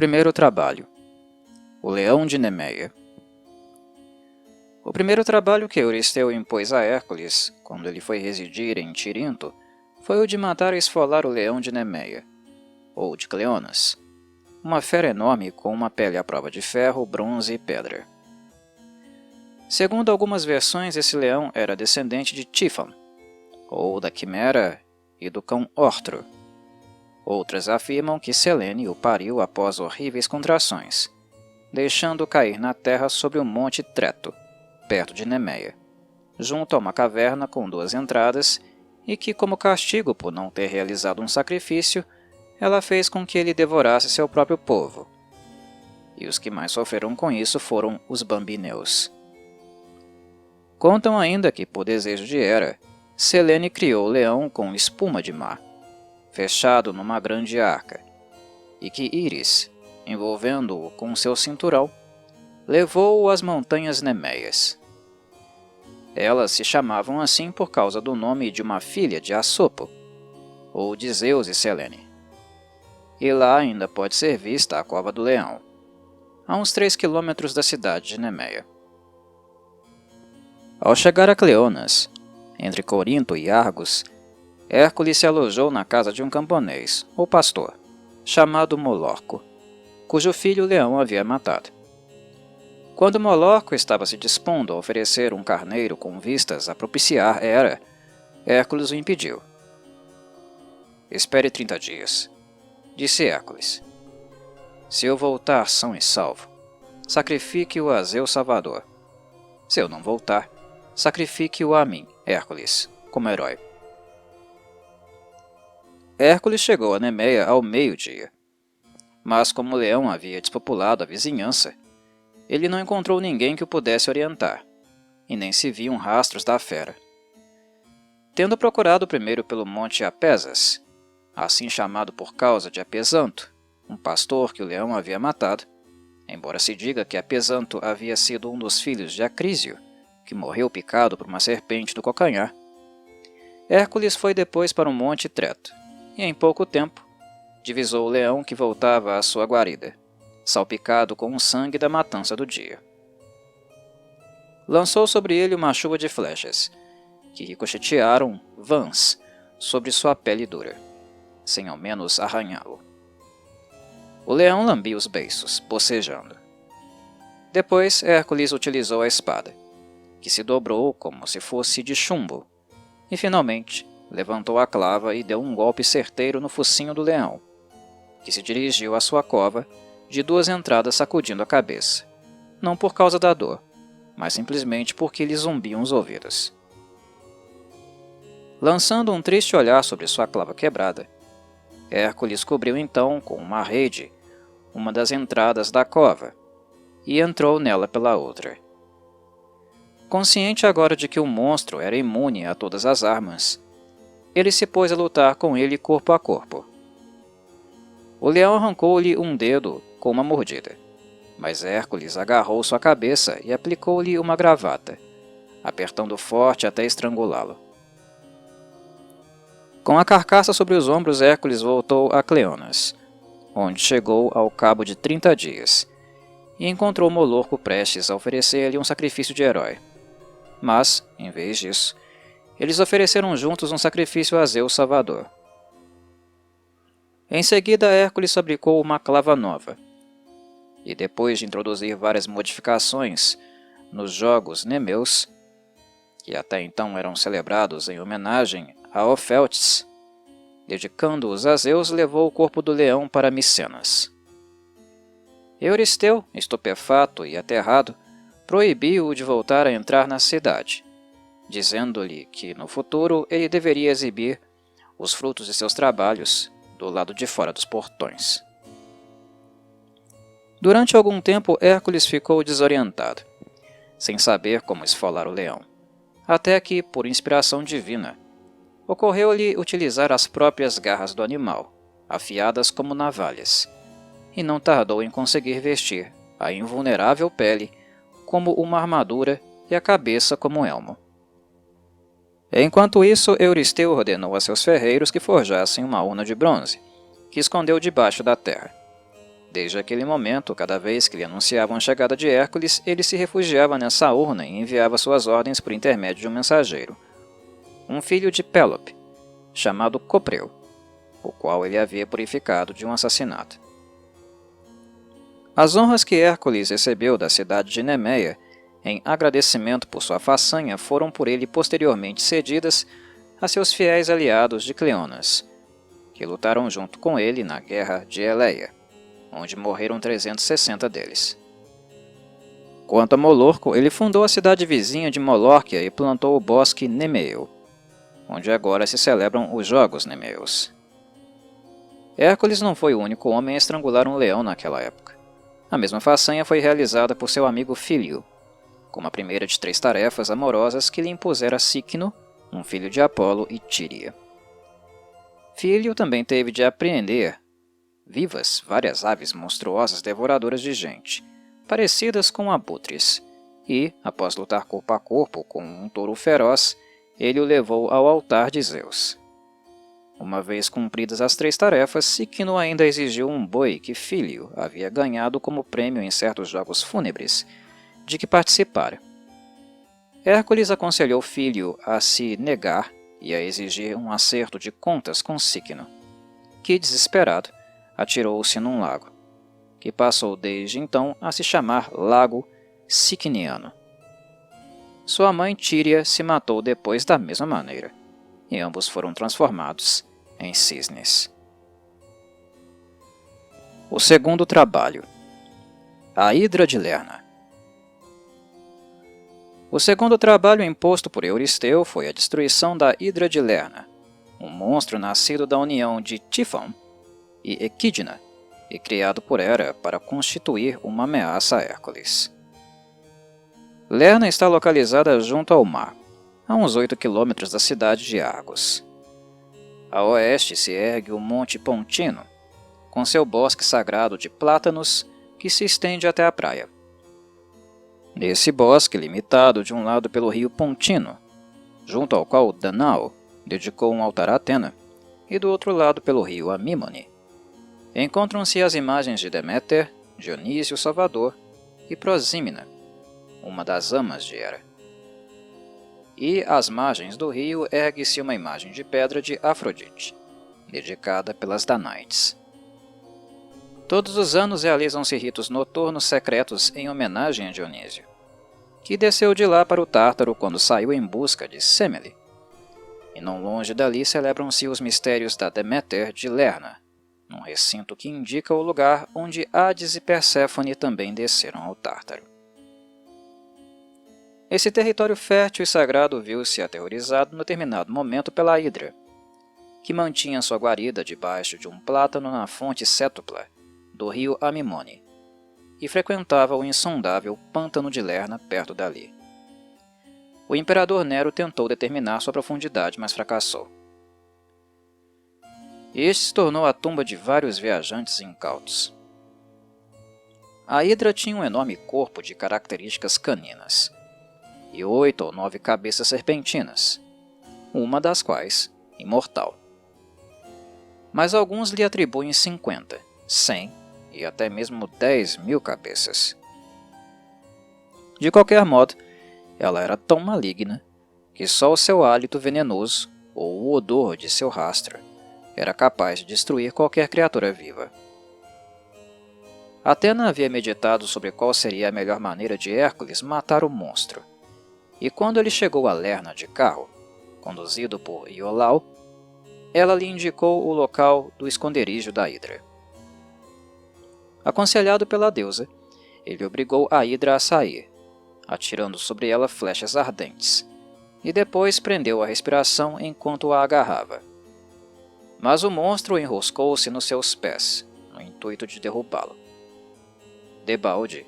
primeiro trabalho. O leão de Nemeia. O primeiro trabalho que Euristeu impôs a Hércules, quando ele foi residir em Tirinto, foi o de matar e esfolar o leão de Nemeia, ou de Cleonas, uma fera enorme com uma pele à prova de ferro, bronze e pedra. Segundo algumas versões, esse leão era descendente de Tífon, ou da Quimera e do cão Ortro. Outras afirmam que Selene o pariu após horríveis contrações, deixando-o cair na terra sobre o monte Treto, perto de Nemeia, junto a uma caverna com 2 entradas, e que, como castigo por não ter realizado um sacrifício, ela fez com que ele devorasse seu próprio povo. E os que mais sofreram com isso foram os bambineus. Contam ainda que, por desejo de Hera, Selene criou o leão com espuma de mar, fechado numa grande arca, e que Íris, envolvendo-o com seu cinturão, levou-o às montanhas Nemeias. Elas se chamavam assim por causa do nome de uma filha de Assopo, ou de Zeus e Selene. E lá ainda pode ser vista a Cova do Leão, a uns 3 quilômetros da cidade de Nemeia. Ao chegar a Cleonas, entre Corinto e Argos, Hércules se alojou na casa de um camponês, ou pastor, chamado Molorco, cujo filho o leão havia matado. Quando Molorco estava se dispondo a oferecer um carneiro com vistas a propiciar Hera, Hércules o impediu. «Espere 30 dias», disse Hércules. «Se eu voltar são e salvo, sacrifique-o a Zeus Salvador. Se eu não voltar, sacrifique-o a mim, Hércules, como herói». Hércules chegou a Nemeia ao meio-dia, mas como o leão havia despopulado a vizinhança, ele não encontrou ninguém que o pudesse orientar, e nem se viam rastros da fera. Tendo procurado primeiro pelo monte Apesas, assim chamado por causa de Apesanto, um pastor que o leão havia matado, embora se diga que Apesanto havia sido um dos filhos de Acrísio, que morreu picado por uma serpente do calcanhar, Hércules foi depois para o monte Treto, e em pouco tempo divisou o leão que voltava à sua guarida, salpicado com o sangue da matança do dia. Lançou sobre ele uma chuva de flechas, que ricochetearam vãs sobre sua pele dura, sem ao menos arranhá-lo. O leão lambia os beiços, bocejando. Depois Hércules utilizou a espada, que se dobrou como se fosse de chumbo, e finalmente levantou a clava e deu um golpe certeiro no focinho do leão, que se dirigiu à sua cova de 2 entradas sacudindo a cabeça, não por causa da dor, mas simplesmente porque lhe zumbiam os ouvidos. Lançando um triste olhar sobre sua clava quebrada, Hércules cobriu então com uma rede uma das entradas da cova e entrou nela pela outra. Consciente agora de que o monstro era imune a todas as armas, ele se pôs a lutar com ele corpo a corpo. O leão arrancou-lhe um dedo com uma mordida, mas Hércules agarrou sua cabeça e aplicou-lhe uma gravata, apertando forte até estrangulá-lo. Com a carcaça sobre os ombros, Hércules voltou a Cleonas, onde chegou ao cabo de 30 dias, e encontrou Molorco prestes a oferecer-lhe um sacrifício de herói. Mas, em vez disso, eles ofereceram juntos um sacrifício a Zeus Salvador. Em seguida, Hércules fabricou uma clava nova, e depois de introduzir várias modificações nos jogos nemeus, que até então eram celebrados em homenagem a Oféltes, dedicando-os a Zeus, levou o corpo do leão para Micenas. Euristeu, estupefato e aterrado, proibiu-o de voltar a entrar na cidade, dizendo-lhe que no futuro ele deveria exibir os frutos de seus trabalhos do lado de fora dos portões. Durante algum tempo, Hércules ficou desorientado, sem saber como esfolar o leão, até que, por inspiração divina, ocorreu-lhe utilizar as próprias garras do animal, afiadas como navalhas, e não tardou em conseguir vestir a invulnerável pele como uma armadura e a cabeça como um elmo. Enquanto isso, Euristeu ordenou a seus ferreiros que forjassem uma urna de bronze, que escondeu debaixo da terra. Desde aquele momento, cada vez que lhe anunciavam a chegada de Hércules, ele se refugiava nessa urna e enviava suas ordens por intermédio de um mensageiro, um filho de Pélope, chamado Copreu, o qual ele havia purificado de um assassinato. As honras que Hércules recebeu da cidade de Nemeia, em agradecimento por sua façanha, foram por ele posteriormente cedidas a seus fiéis aliados de Cleonas, que lutaram junto com ele na Guerra de Eleia, onde morreram 360 deles. Quanto a Molorco, ele fundou a cidade vizinha de Molórquia e plantou o bosque Nemeu, onde agora se celebram os Jogos Nemeus. Hércules não foi o único homem a estrangular um leão naquela época. A mesma façanha foi realizada por seu amigo Fílio, como a primeira de 3 tarefas amorosas que lhe impusera Cicno, um filho de Apolo e Tíria. Fílio também teve de apreender vivas várias aves monstruosas devoradoras de gente, parecidas com abutres, e, após lutar corpo a corpo com um touro feroz, ele o levou ao altar de Zeus. Uma vez cumpridas as 3 tarefas, Cicno ainda exigiu um boi que Fílio havia ganhado como prêmio em certos jogos fúnebres, de que participara. Hércules aconselhou Fílio a se negar e a exigir um acerto de contas com Cicno, que, desesperado, atirou-se num lago, que passou desde então a se chamar Lago Cicniano. Sua mãe Tíria se matou depois da mesma maneira, e ambos foram transformados em cisnes. O segundo trabalho. A Hidra de Lerna. O segundo trabalho imposto por Euristeu foi a destruição da Hidra de Lerna, um monstro nascido da união de Tifon e Equidna, e criado por Hera para constituir uma ameaça a Hércules. Lerna está localizada junto ao mar, a uns 8 quilômetros da cidade de Argos. A oeste se ergue o Monte Pontino, com seu bosque sagrado de plátanos que se estende até a praia. Nesse bosque, limitado de um lado pelo rio Pontino, junto ao qual Danao dedicou um altar a Atena, e do outro lado pelo rio Amímone, encontram-se as imagens de Deméter, Dionísio Salvador e Prosímina, uma das amas de Hera. E às margens do rio ergue-se uma imagem de pedra de Afrodite, dedicada pelas Danaides. Todos os anos realizam-se ritos noturnos secretos em homenagem a Dionísio, que desceu de lá para o Tártaro quando saiu em busca de Semele. E não longe dali celebram-se os mistérios da Deméter de Lerna, num recinto que indica o lugar onde Hades e Perséfone também desceram ao Tártaro. Esse território fértil e sagrado viu-se aterrorizado no determinado momento pela Hidra, que mantinha sua guarida debaixo de um plátano na fonte cétupla do rio Amimone, e frequentava o insondável pântano de Lerna perto dali. O imperador Nero tentou determinar sua profundidade, mas fracassou. Este se tornou a tumba de vários viajantes incautos. A Hidra tinha um enorme corpo de características caninas, e 8 ou 9 cabeças serpentinas, uma das quais imortal. Mas alguns lhe atribuem 50, 100 e até mesmo 10.000 cabeças. De qualquer modo, ela era tão maligna que só o seu hálito venenoso ou o odor de seu rastro era capaz de destruir qualquer criatura viva. Atena havia meditado sobre qual seria a melhor maneira de Hércules matar o monstro, e quando ele chegou a Lerna de carro, conduzido por Iolau, ela lhe indicou o local do esconderijo da Hidra. Aconselhado pela deusa, ele obrigou a Hidra a sair, atirando sobre ela flechas ardentes, e depois prendeu a respiração enquanto a agarrava. Mas o monstro enroscou-se nos seus pés, no intuito de derrubá-lo. Debalde,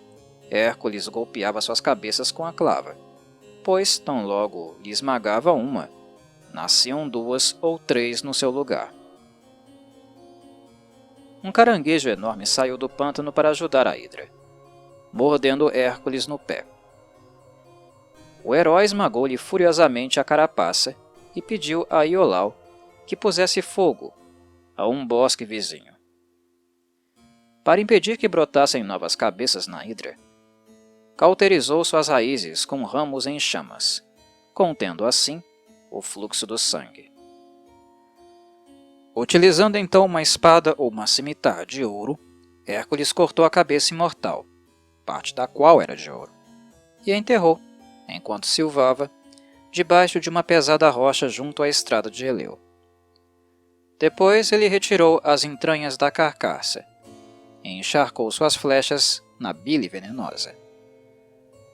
Hércules golpeava suas cabeças com a clava, pois, tão logo lhe esmagava uma, nasciam 2 ou 3 no seu lugar. Um caranguejo enorme saiu do pântano para ajudar a Hidra, mordendo Hércules no pé. O herói esmagou-lhe furiosamente a carapaça e pediu a Iolau que pusesse fogo a um bosque vizinho. Para impedir que brotassem novas cabeças na hidra, cauterizou suas raízes com ramos em chamas, contendo assim o fluxo do sangue. Utilizando então uma espada ou uma cimitarra de ouro, Hércules cortou a cabeça imortal, parte da qual era de ouro, e a enterrou, enquanto silvava, debaixo de uma pesada rocha junto à estrada de Eleu. Depois ele retirou as entranhas da carcaça e encharcou suas flechas na bile venenosa.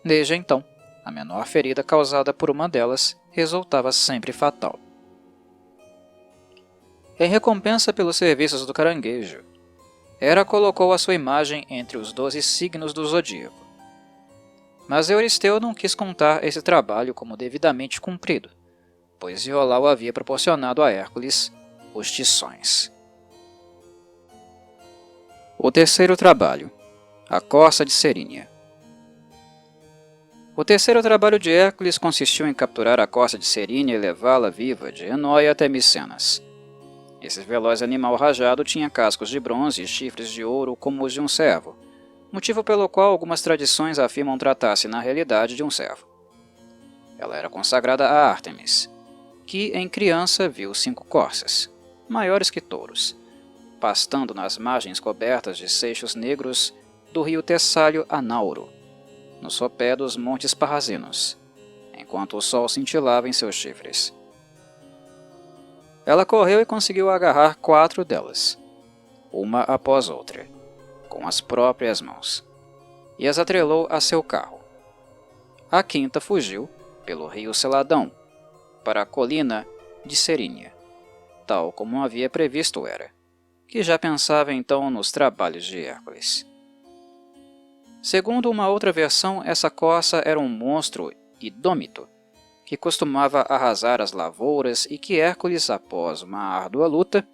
Desde então, a menor ferida causada por uma delas resultava sempre fatal. Em recompensa pelos serviços do caranguejo, Hera colocou a sua imagem entre os 12 signos do zodíaco. Mas Euristeu não quis contar esse trabalho como devidamente cumprido, pois Iolau havia proporcionado a Hércules os tições. O terceiro trabalho, a corça de Cerínia. O terceiro trabalho de Hércules consistiu em capturar a corça de Cerínia e levá-la viva de Enóia até Micenas. Esse veloz animal rajado tinha cascos de bronze e chifres de ouro como os de um cervo, motivo pelo qual algumas tradições afirmam tratar-se na realidade de um cervo. Ela era consagrada a Ártemis, que em criança viu 5 corças, maiores que touros, pastando nas margens cobertas de seixos negros do rio Tessálio Anauro, no sopé dos montes Parrazinos, enquanto o sol cintilava em seus chifres. Ela correu e conseguiu agarrar 4 delas, uma após outra, com as próprias mãos, e as atrelou a seu carro. A quinta fugiu pelo rio Celadão, para a colina de Cerínia, tal como havia previsto Hera, que já pensava então nos trabalhos de Hércules. Segundo uma outra versão, essa corça era um monstro indômito, que costumava arrasar as lavouras e que Hércules, após uma árdua luta,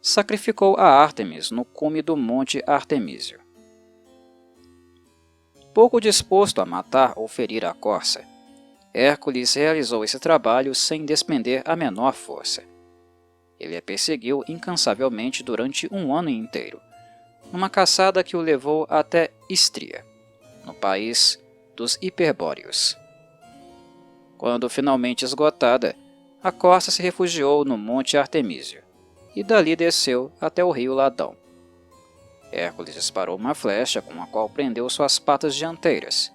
sacrificou a Ártemis no cume do monte Artemísio. Pouco disposto a matar ou ferir a corça, Hércules realizou esse trabalho sem despender a menor força. Ele a perseguiu incansavelmente durante um ano inteiro, numa caçada que o levou até Istria, no país dos Hiperbóreos. Quando finalmente esgotada, a corça se refugiou no monte Artemísio, e dali desceu até o rio Ladão. Hércules disparou uma flecha com a qual prendeu suas patas dianteiras,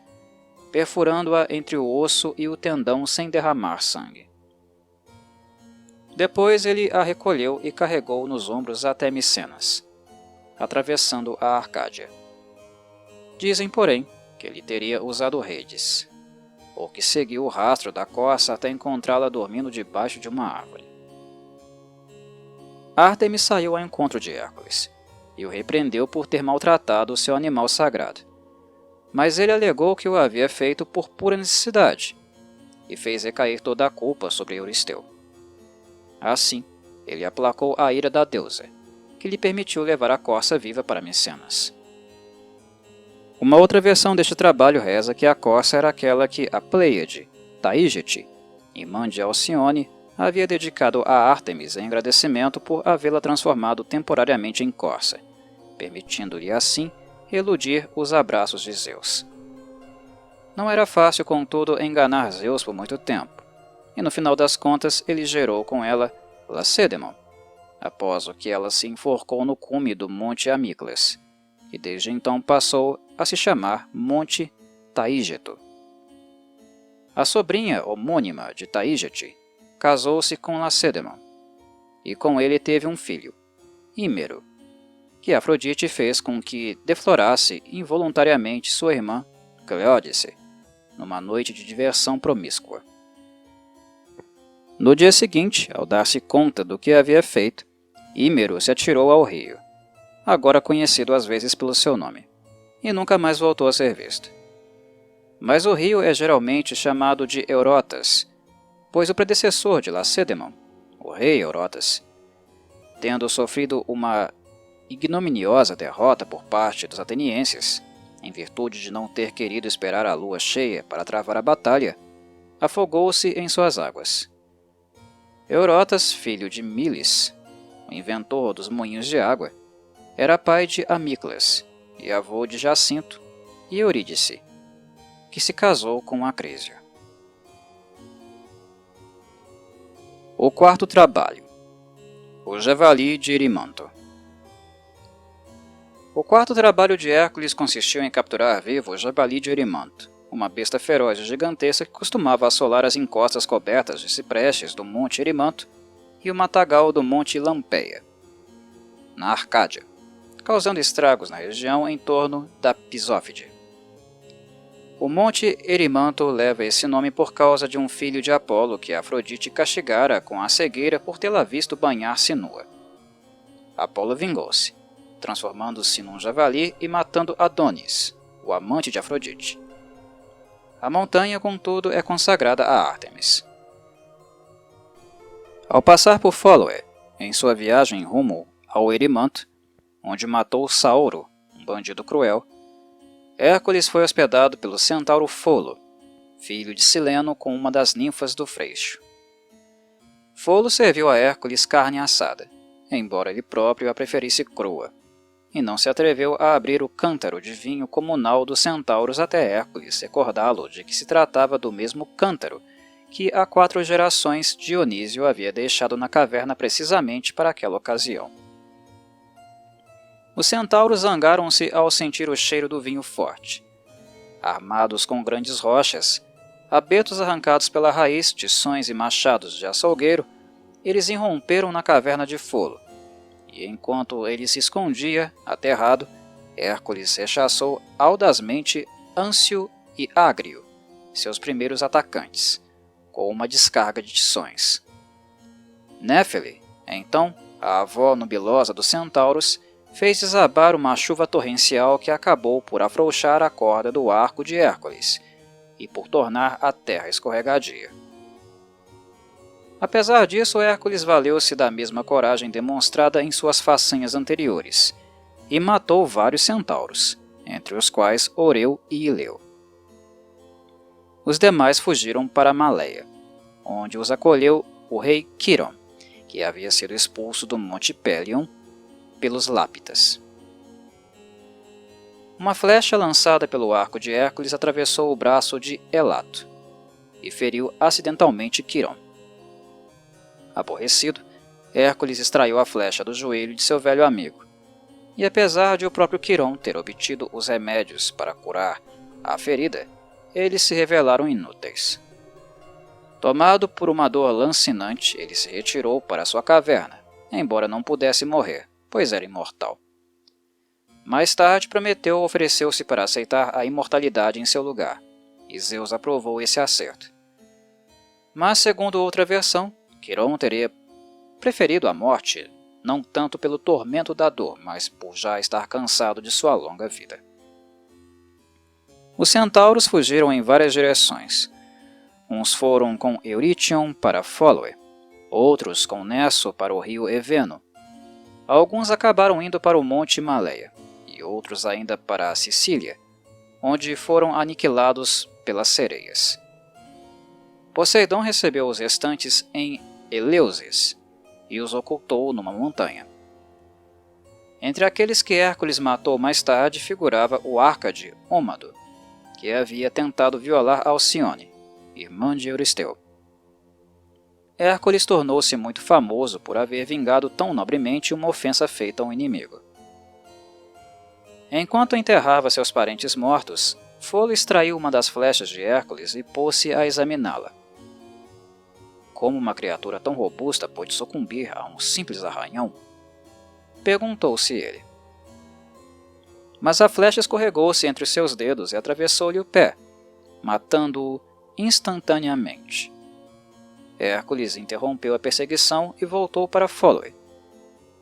perfurando-a entre o osso e o tendão sem derramar sangue. Depois ele a recolheu e carregou nos ombros até Micenas, atravessando a Arcádia. Dizem, porém, que ele teria usado redes, ou que seguiu o rastro da corça até encontrá-la dormindo debaixo de uma árvore. Ártemis saiu ao encontro de Hércules, e o repreendeu por ter maltratado o seu animal sagrado. Mas ele alegou que o havia feito por pura necessidade, e fez recair toda a culpa sobre Euristeu. Assim, ele aplacou a ira da deusa, que lhe permitiu levar a corça viva para Micenas. Uma outra versão deste trabalho reza que a corça era aquela que a Pleiade, Taígete, irmã de Alcione, havia dedicado a Ártemis em agradecimento por havê-la transformado temporariamente em corça, permitindo-lhe assim eludir os abraços de Zeus. Não era fácil, contudo, enganar Zeus por muito tempo, e no final das contas ele gerou com ela Lacedemon, após o que ela se enforcou no cume do Monte Amíclas, e desde então passou a se chamar Monte Taígeto. A sobrinha homônima de Taígete casou-se com Lacedemon, e com ele teve um filho, Hímero, que Afrodite fez com que deflorasse involuntariamente sua irmã Cleódice, numa noite de diversão promíscua. No dia seguinte, ao dar-se conta do que havia feito, Hímero se atirou ao rio, agora conhecido às vezes pelo seu nome, e nunca mais voltou a ser visto. Mas o rio é geralmente chamado de Eurotas, pois o predecessor de Lacedemon, o rei Eurotas, tendo sofrido uma ignominiosa derrota por parte dos atenienses, em virtude de não ter querido esperar a lua cheia para travar a batalha, afogou-se em suas águas. Eurotas, filho de Miles, o inventor dos moinhos de água, era pai de Amíclas e avô de Jacinto e Eurídice, que se casou com Acrísio. O quarto trabalho, o javali de Erimanto. O quarto trabalho de Hércules consistiu em capturar vivo o javali de Erimanto, uma besta feroz e gigantesca que costumava assolar as encostas cobertas de ciprestes do Monte Erimanto e o matagal do Monte Lampeia, na Arcádia, causando estragos na região em torno da Pisófide. O Monte Erimanto leva esse nome por causa de um filho de Apolo que Afrodite castigara com a cegueira por tê-la visto banhar-se nua. Apolo vingou-se, transformando-se num javali e matando Adonis, o amante de Afrodite. A montanha, contudo, é consagrada a Ártemis. Ao passar por Fóloe, em sua viagem rumo ao Erimanto, onde matou Sauro, um bandido cruel, Hércules foi hospedado pelo centauro Folo, filho de Cileno com uma das ninfas do Freixo. Folo serviu a Hércules carne assada, embora ele próprio a preferisse crua, e não se atreveu a abrir o cântaro de vinho comunal dos centauros até Hércules recordá-lo de que se tratava do mesmo cântaro que há 4 gerações Dionísio havia deixado na caverna precisamente para aquela ocasião. Os centauros zangaram-se ao sentir o cheiro do vinho forte. Armados com grandes rochas, abetos arrancados pela raiz, tições e machados de açougueiro, eles irromperam na caverna de Folo, e enquanto ele se escondia, aterrado, Hércules rechaçou audazmente Âncio e Ágrio, seus primeiros atacantes, com uma descarga de tições. Néfele, então, a avó nubilosa dos centauros, fez desabar uma chuva torrencial que acabou por afrouxar a corda do arco de Hércules e por tornar a terra escorregadia. Apesar disso, Hércules valeu-se da mesma coragem demonstrada em suas façanhas anteriores e matou vários centauros, entre os quais Oreu e Ileu. Os demais fugiram para Maleia, onde os acolheu o rei Quiron, que havia sido expulso do Monte Pelion pelos Lápitas. Uma flecha lançada pelo arco de Hércules atravessou o braço de Elato e feriu acidentalmente Quiron. Aborrecido, Hércules extraiu a flecha do joelho de seu velho amigo, e apesar de o próprio Quiron ter obtido os remédios para curar a ferida, eles se revelaram inúteis. Tomado por uma dor lancinante, ele se retirou para sua caverna, embora não pudesse morrer, pois era imortal. Mais tarde, Prometeu ofereceu-se para aceitar a imortalidade em seu lugar, e Zeus aprovou esse acerto. Mas, segundo outra versão, Quiron teria preferido a morte, não tanto pelo tormento da dor, mas por já estar cansado de sua longa vida. Os centauros fugiram em várias direções. Uns foram com Eurítion para Fóloe, outros com Nesso para o rio Eveno. Alguns acabaram indo para o Monte Maleia, e outros ainda para a Sicília, onde foram aniquilados pelas sereias. Poseidon recebeu os restantes em Eleusis e os ocultou numa montanha. Entre aqueles que Hércules matou mais tarde figurava o Árcade Ômado, que havia tentado violar Alcione, irmã de Euristeu. Hércules tornou-se muito famoso por haver vingado tão nobremente uma ofensa feita a um inimigo. Enquanto enterrava seus parentes mortos, Folo extraiu uma das flechas de Hércules e pôs-se a examiná-la. Como uma criatura tão robusta pôde sucumbir a um simples arranhão? Perguntou-se ele. Mas a flecha escorregou-se entre os seus dedos e atravessou-lhe o pé, matando-o instantaneamente. Hércules interrompeu a perseguição e voltou para Fóloe,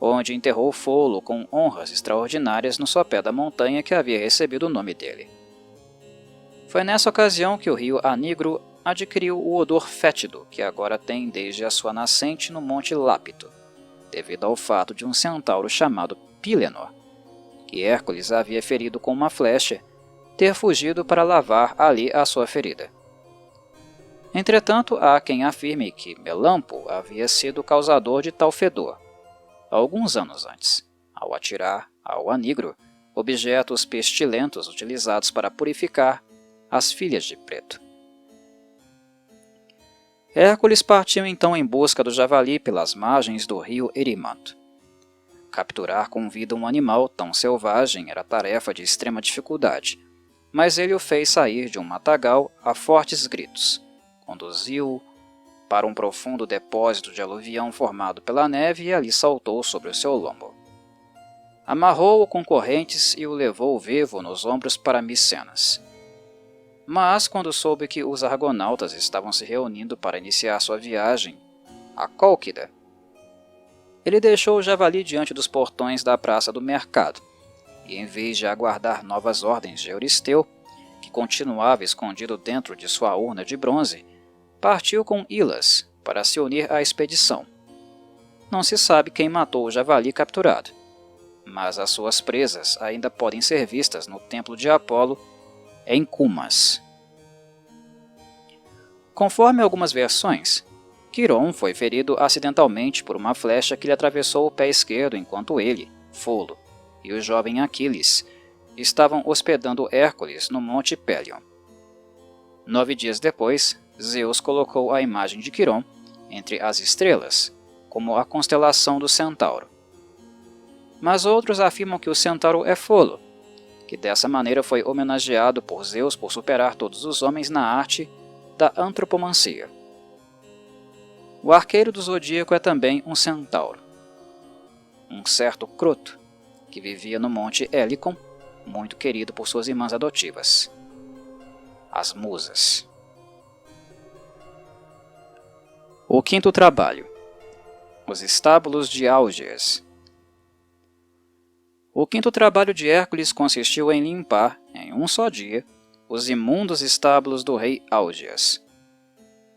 onde enterrou Folo com honras extraordinárias no sopé da montanha que havia recebido o nome dele. Foi nessa ocasião que o rio Anigro adquiriu o odor fétido que agora tem desde a sua nascente no Monte Lápito, devido ao fato de um centauro chamado Pilenor, que Hércules havia ferido com uma flecha, ter fugido para lavar ali a sua ferida. Entretanto, há quem afirme que Melampo havia sido o causador de tal fedor, alguns anos antes, ao atirar ao anigro, objetos pestilentos utilizados para purificar as filhas de Preto. Hércules partiu então em busca do javali pelas margens do rio Erimanto. Capturar com vida um animal tão selvagem era tarefa de extrema dificuldade, mas ele o fez sair de um matagal a fortes gritos, conduziu-o para um profundo depósito de aluvião formado pela neve e ali saltou sobre o seu lombo. Amarrou-o com correntes e o levou vivo nos ombros para Micenas. Mas, quando soube que os argonautas estavam se reunindo para iniciar sua viagem a Cólquida, ele deixou o javali diante dos portões da praça do mercado, e em vez de aguardar novas ordens de Euristeu, que continuava escondido dentro de sua urna de bronze, partiu com Ilas para se unir à expedição. Não se sabe quem matou o javali capturado, mas as suas presas ainda podem ser vistas no templo de Apolo, em Cumas. Conforme algumas versões, Quiron foi ferido acidentalmente por uma flecha que lhe atravessou o pé esquerdo enquanto ele, Folo, e o jovem Aquiles estavam hospedando Hércules no Monte Pelion. 9 dias depois, Zeus colocou a imagem de Quiron entre as estrelas, como a constelação do Centauro. Mas outros afirmam que o Centauro é Folo, que dessa maneira foi homenageado por Zeus por superar todos os homens na arte da antropomancia. O arqueiro do zodíaco é também um centauro, um certo Croto, que vivia no Monte Helicon, muito querido por suas irmãs adotivas, as Musas. O quinto trabalho, os estábulos de Álgias. O quinto trabalho de Hércules consistiu em limpar, em um só dia, os imundos estábulos do rei Álgias.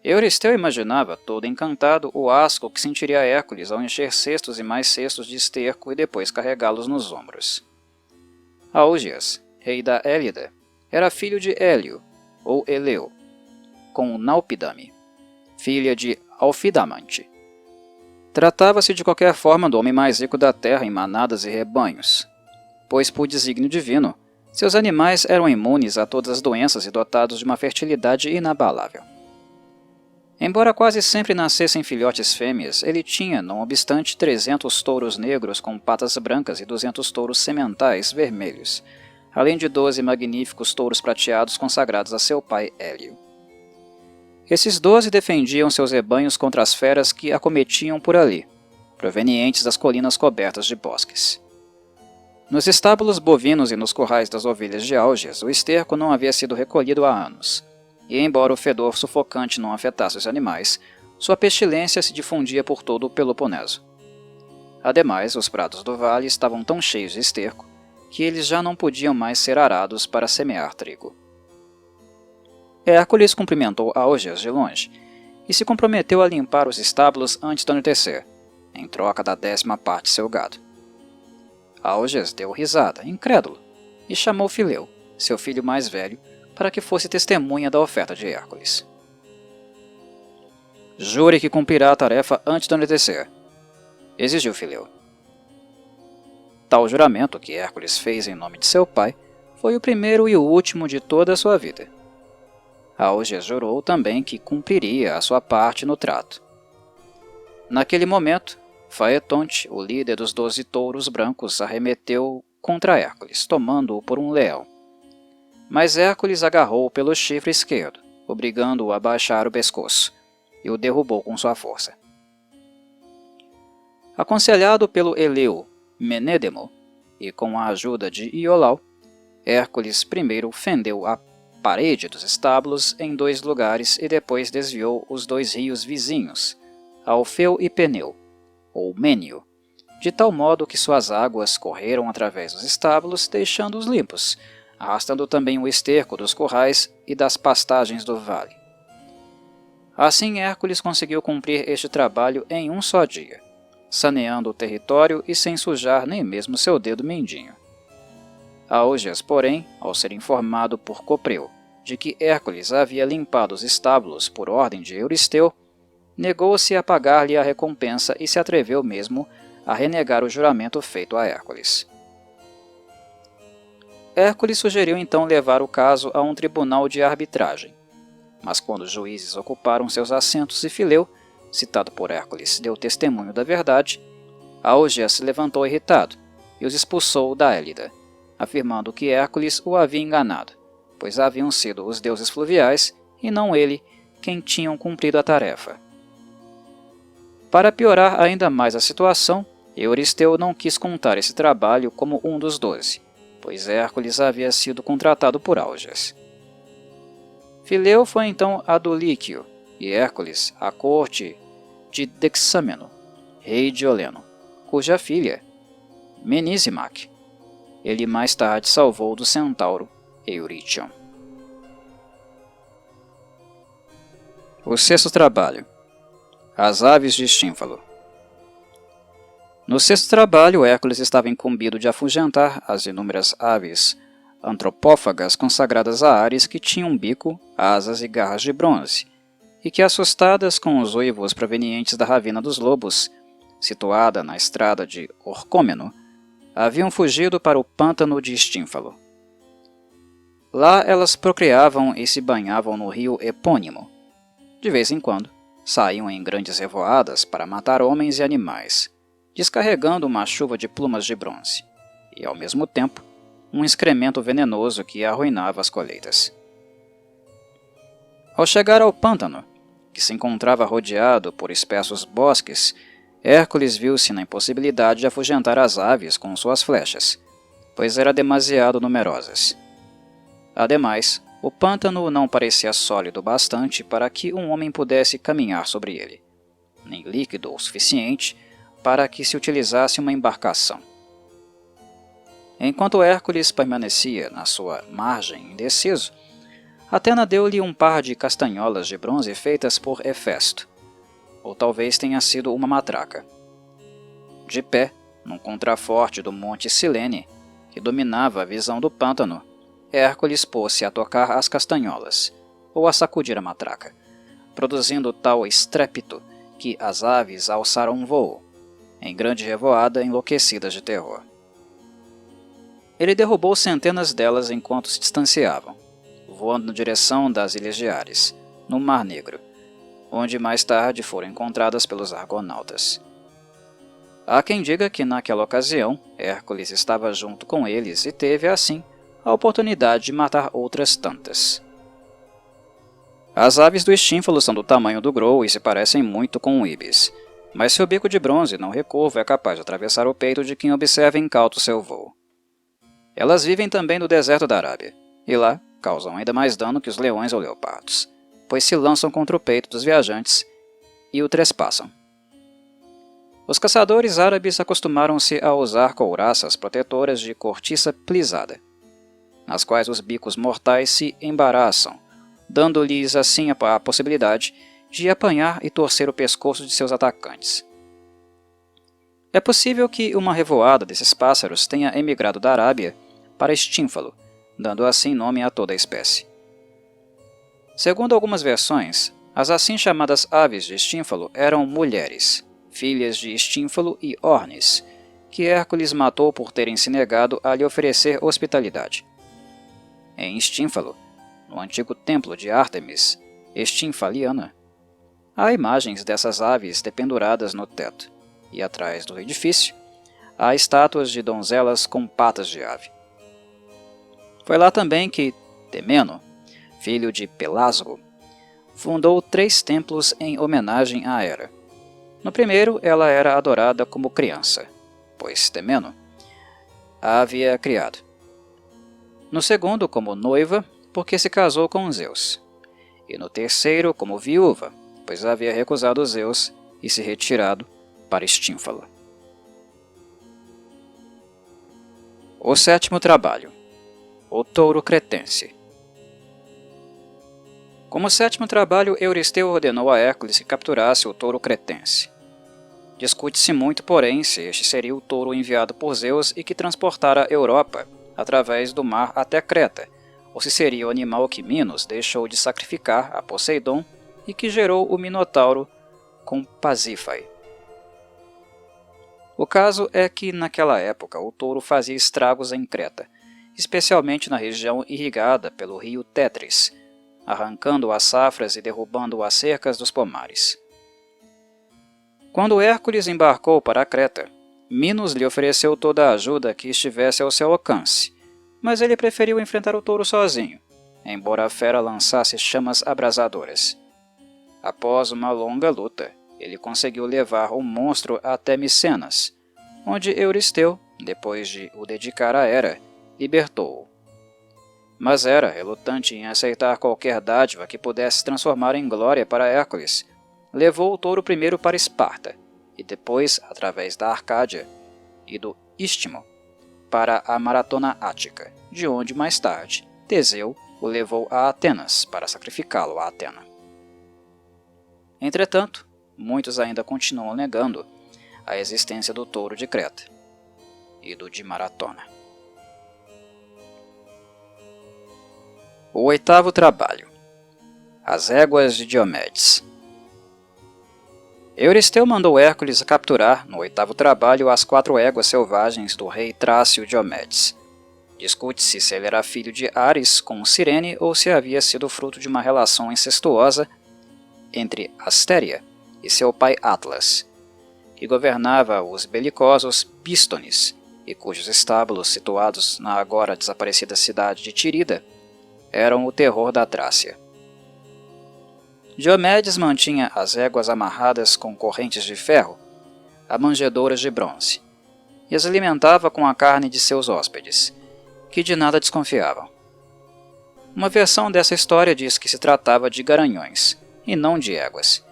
Euristeu imaginava, todo encantado, o asco que sentiria Hércules ao encher cestos e mais cestos de esterco e depois carregá-los nos ombros. Álgias, rei da Élida, era filho de Hélio, ou Eleu, com Naupidame, filha de Alfidamante. Tratava-se de qualquer forma do homem mais rico da terra em manadas e rebanhos, pois por desígnio divino, seus animais eram imunes a todas as doenças e dotados de uma fertilidade inabalável. Embora quase sempre nascessem filhotes fêmeas, ele tinha, não obstante, 300 touros negros com patas brancas e 200 touros sementais vermelhos, além de 12 magníficos touros prateados consagrados a seu pai Hélio. Esses 12 defendiam seus rebanhos contra as feras que acometiam por ali, provenientes das colinas cobertas de bosques. Nos estábulos bovinos e nos currais das ovelhas de Álgias, o esterco não havia sido recolhido há anos, e embora o fedor sufocante não afetasse os animais, sua pestilência se difundia por todo o Peloponeso. Ademais, os prados do vale estavam tão cheios de esterco que eles já não podiam mais ser arados para semear trigo. Hércules cumprimentou Álgias de longe e se comprometeu a limpar os estábulos antes do anoitecer, em troca da 10ª parte de seu gado. Álgias deu risada, incrédulo, e chamou Fileu, seu filho mais velho, para que fosse testemunha da oferta de Hércules. Jure que cumprirá a tarefa antes do anoitecer, exigiu Fileu. Tal juramento que Hércules fez em nome de seu pai foi o primeiro e o último de toda a sua vida. Álgias jurou também que cumpriria a sua parte no trato. Naquele momento, Faetonte, o líder dos 12 touros brancos, arremeteu contra Hércules, tomando-o por um leão. Mas Hércules agarrou-o pelo chifre esquerdo, obrigando-o a baixar o pescoço, e o derrubou com sua força. Aconselhado pelo Eleu Menédemo, e com a ajuda de Iolau, Hércules primeiro fendeu a parede dos estábulos em 2 lugares e depois desviou os 2 rios vizinhos, Alfeu e Peneu, ou Mênio, de tal modo que suas águas correram através dos estábulos, deixando-os limpos, arrastando também o esterco dos currais e das pastagens do vale. Assim Hércules conseguiu cumprir este trabalho em um só dia, saneando o território e sem sujar nem mesmo seu dedo mindinho. Álgias, porém, ao ser informado por Copreu de que Hércules havia limpado os estábulos por ordem de Euristeu, negou-se a pagar-lhe a recompensa e se atreveu mesmo a renegar o juramento feito a Hércules. Hércules sugeriu então levar o caso a um tribunal de arbitragem, mas quando os juízes ocuparam seus assentos e Fileu, citado por Hércules, deu testemunho da verdade, Augeas se levantou irritado e os expulsou da Élida, afirmando que Hércules o havia enganado, pois haviam sido os deuses fluviais e não ele quem tinham cumprido a tarefa. Para piorar ainda mais a situação, Euristeu não quis contar esse trabalho como um dos 12, pois Hércules havia sido contratado por Augeas. Fileu foi então a do Líquio, e Hércules à corte de Dexâmeno, rei de Oleno, cuja filha, Menísimaque, ele mais tarde salvou do centauro Eurítion. O sexto trabalho. As aves de Estínfalo. No sexto trabalho, Hércules estava incumbido de afugentar as inúmeras aves antropófagas consagradas a Ares que tinham bico, asas e garras de bronze, e que, assustadas com os uivos provenientes da ravina dos lobos, situada na estrada de Orcômeno, haviam fugido para o pântano de Estínfalo. Lá elas procriavam e se banhavam no rio epônimo. De vez em quando, saíam em grandes revoadas para matar homens e animais, descarregando uma chuva de plumas de bronze, e, ao mesmo tempo, um excremento venenoso que arruinava as colheitas. Ao chegar ao pântano, que se encontrava rodeado por espessos bosques, Hércules viu-se na impossibilidade de afugentar as aves com suas flechas, pois eram demasiado numerosas. Ademais, o pântano não parecia sólido bastante para que um homem pudesse caminhar sobre ele, nem líquido o suficiente para que se utilizasse uma embarcação. Enquanto Hércules permanecia na sua margem indeciso, Atena deu-lhe um par de castanholas de bronze feitas por Hefesto, ou talvez tenha sido uma matraca. De pé, num contraforte do monte Silene, que dominava a visão do pântano, Hércules pôs-se a tocar as castanholas, ou a sacudir a matraca, produzindo tal estrépito que as aves alçaram um voo, em grande revoada, enlouquecidas de terror. Ele derrubou centenas delas enquanto se distanciavam, voando na direção das Ilhas de Ares, no Mar Negro, onde mais tarde foram encontradas pelos argonautas. Há quem diga que naquela ocasião Hércules estava junto com eles e teve, assim, a oportunidade de matar outras tantas. As aves do Estínfalo são do tamanho do grou e se parecem muito com um ibis, mas seu bico de bronze não recurvo é capaz de atravessar o peito de quem observa incauto seu voo. Elas vivem também no deserto da Arábia, e lá causam ainda mais dano que os leões ou leopardos, pois se lançam contra o peito dos viajantes e o trespassam. Os caçadores árabes acostumaram-se a usar couraças protetoras de cortiça plisada, nas quais os bicos mortais se embaraçam, dando-lhes assim a possibilidade de apanhar e torcer o pescoço de seus atacantes. É possível que uma revoada desses pássaros tenha emigrado da Arábia para Estínfalo, dando assim nome a toda a espécie. Segundo algumas versões, as assim chamadas aves de Estínfalo eram mulheres, filhas de Estínfalo e Ornis, que Hércules matou por terem se negado a lhe oferecer hospitalidade. Em Estínfalo, no antigo templo de Ártemis Estinfaliana, há imagens dessas aves dependuradas no teto, e atrás do edifício há estátuas de donzelas com patas de ave. Foi lá também que Temeno, filho de Pelasgo, fundou 3 templos em homenagem a Hera. No primeiro, ela era adorada como criança, pois Temeno a havia criado. No segundo, como noiva, porque se casou com Zeus. E no terceiro, como viúva, pois havia recusado Zeus e se retirado para Estínfalo. O sétimo trabalho. O touro cretense. Como sétimo trabalho, Euristeu ordenou a Hércules que capturasse o touro cretense. Discute-se muito, porém, se este seria o touro enviado por Zeus e que transportara a Europa através do mar até Creta, ou se seria o animal que Minos deixou de sacrificar a Poseidon e que gerou o Minotauro com Pasífae. O caso é que naquela época o touro fazia estragos em Creta, especialmente na região irrigada pelo rio Tétris, arrancando as safras e derrubando as cercas dos pomares. Quando Hércules embarcou para Creta, Minos lhe ofereceu toda a ajuda que estivesse ao seu alcance, mas ele preferiu enfrentar o touro sozinho, embora a fera lançasse chamas abrasadoras. Após uma longa luta, ele conseguiu levar o monstro até Micenas, onde Euristeu, depois de o dedicar a Hera, libertou-o. Mas Hera, relutante em aceitar qualquer dádiva que pudesse transformar em glória para Hércules, levou o touro primeiro para Esparta, e depois, através da Arcádia e do Istmo, para a Maratona Ática, de onde, mais tarde, Teseu o levou a Atenas para sacrificá-lo a Atena. Entretanto, muitos ainda continuam negando a existência do touro de Creta e do de Maratona. O oitavo trabalho. As éguas de Diomedes. Euristeu mandou Hércules capturar, no oitavo trabalho, as 4 éguas selvagens do rei Trácio Diomedes. Discute-se se ele era filho de Ares com Cirene ou se havia sido fruto de uma relação incestuosa entre Astéria e seu pai Atlas, que governava os belicosos Pístones e cujos estábulos, situados na agora desaparecida cidade de Tirida, eram o terror da Trácia. Diomedes mantinha as éguas amarradas com correntes de ferro a manjedouras de bronze, e as alimentava com a carne de seus hóspedes, que de nada desconfiavam. Uma versão dessa história diz que se tratava de garanhões, e não de éguas,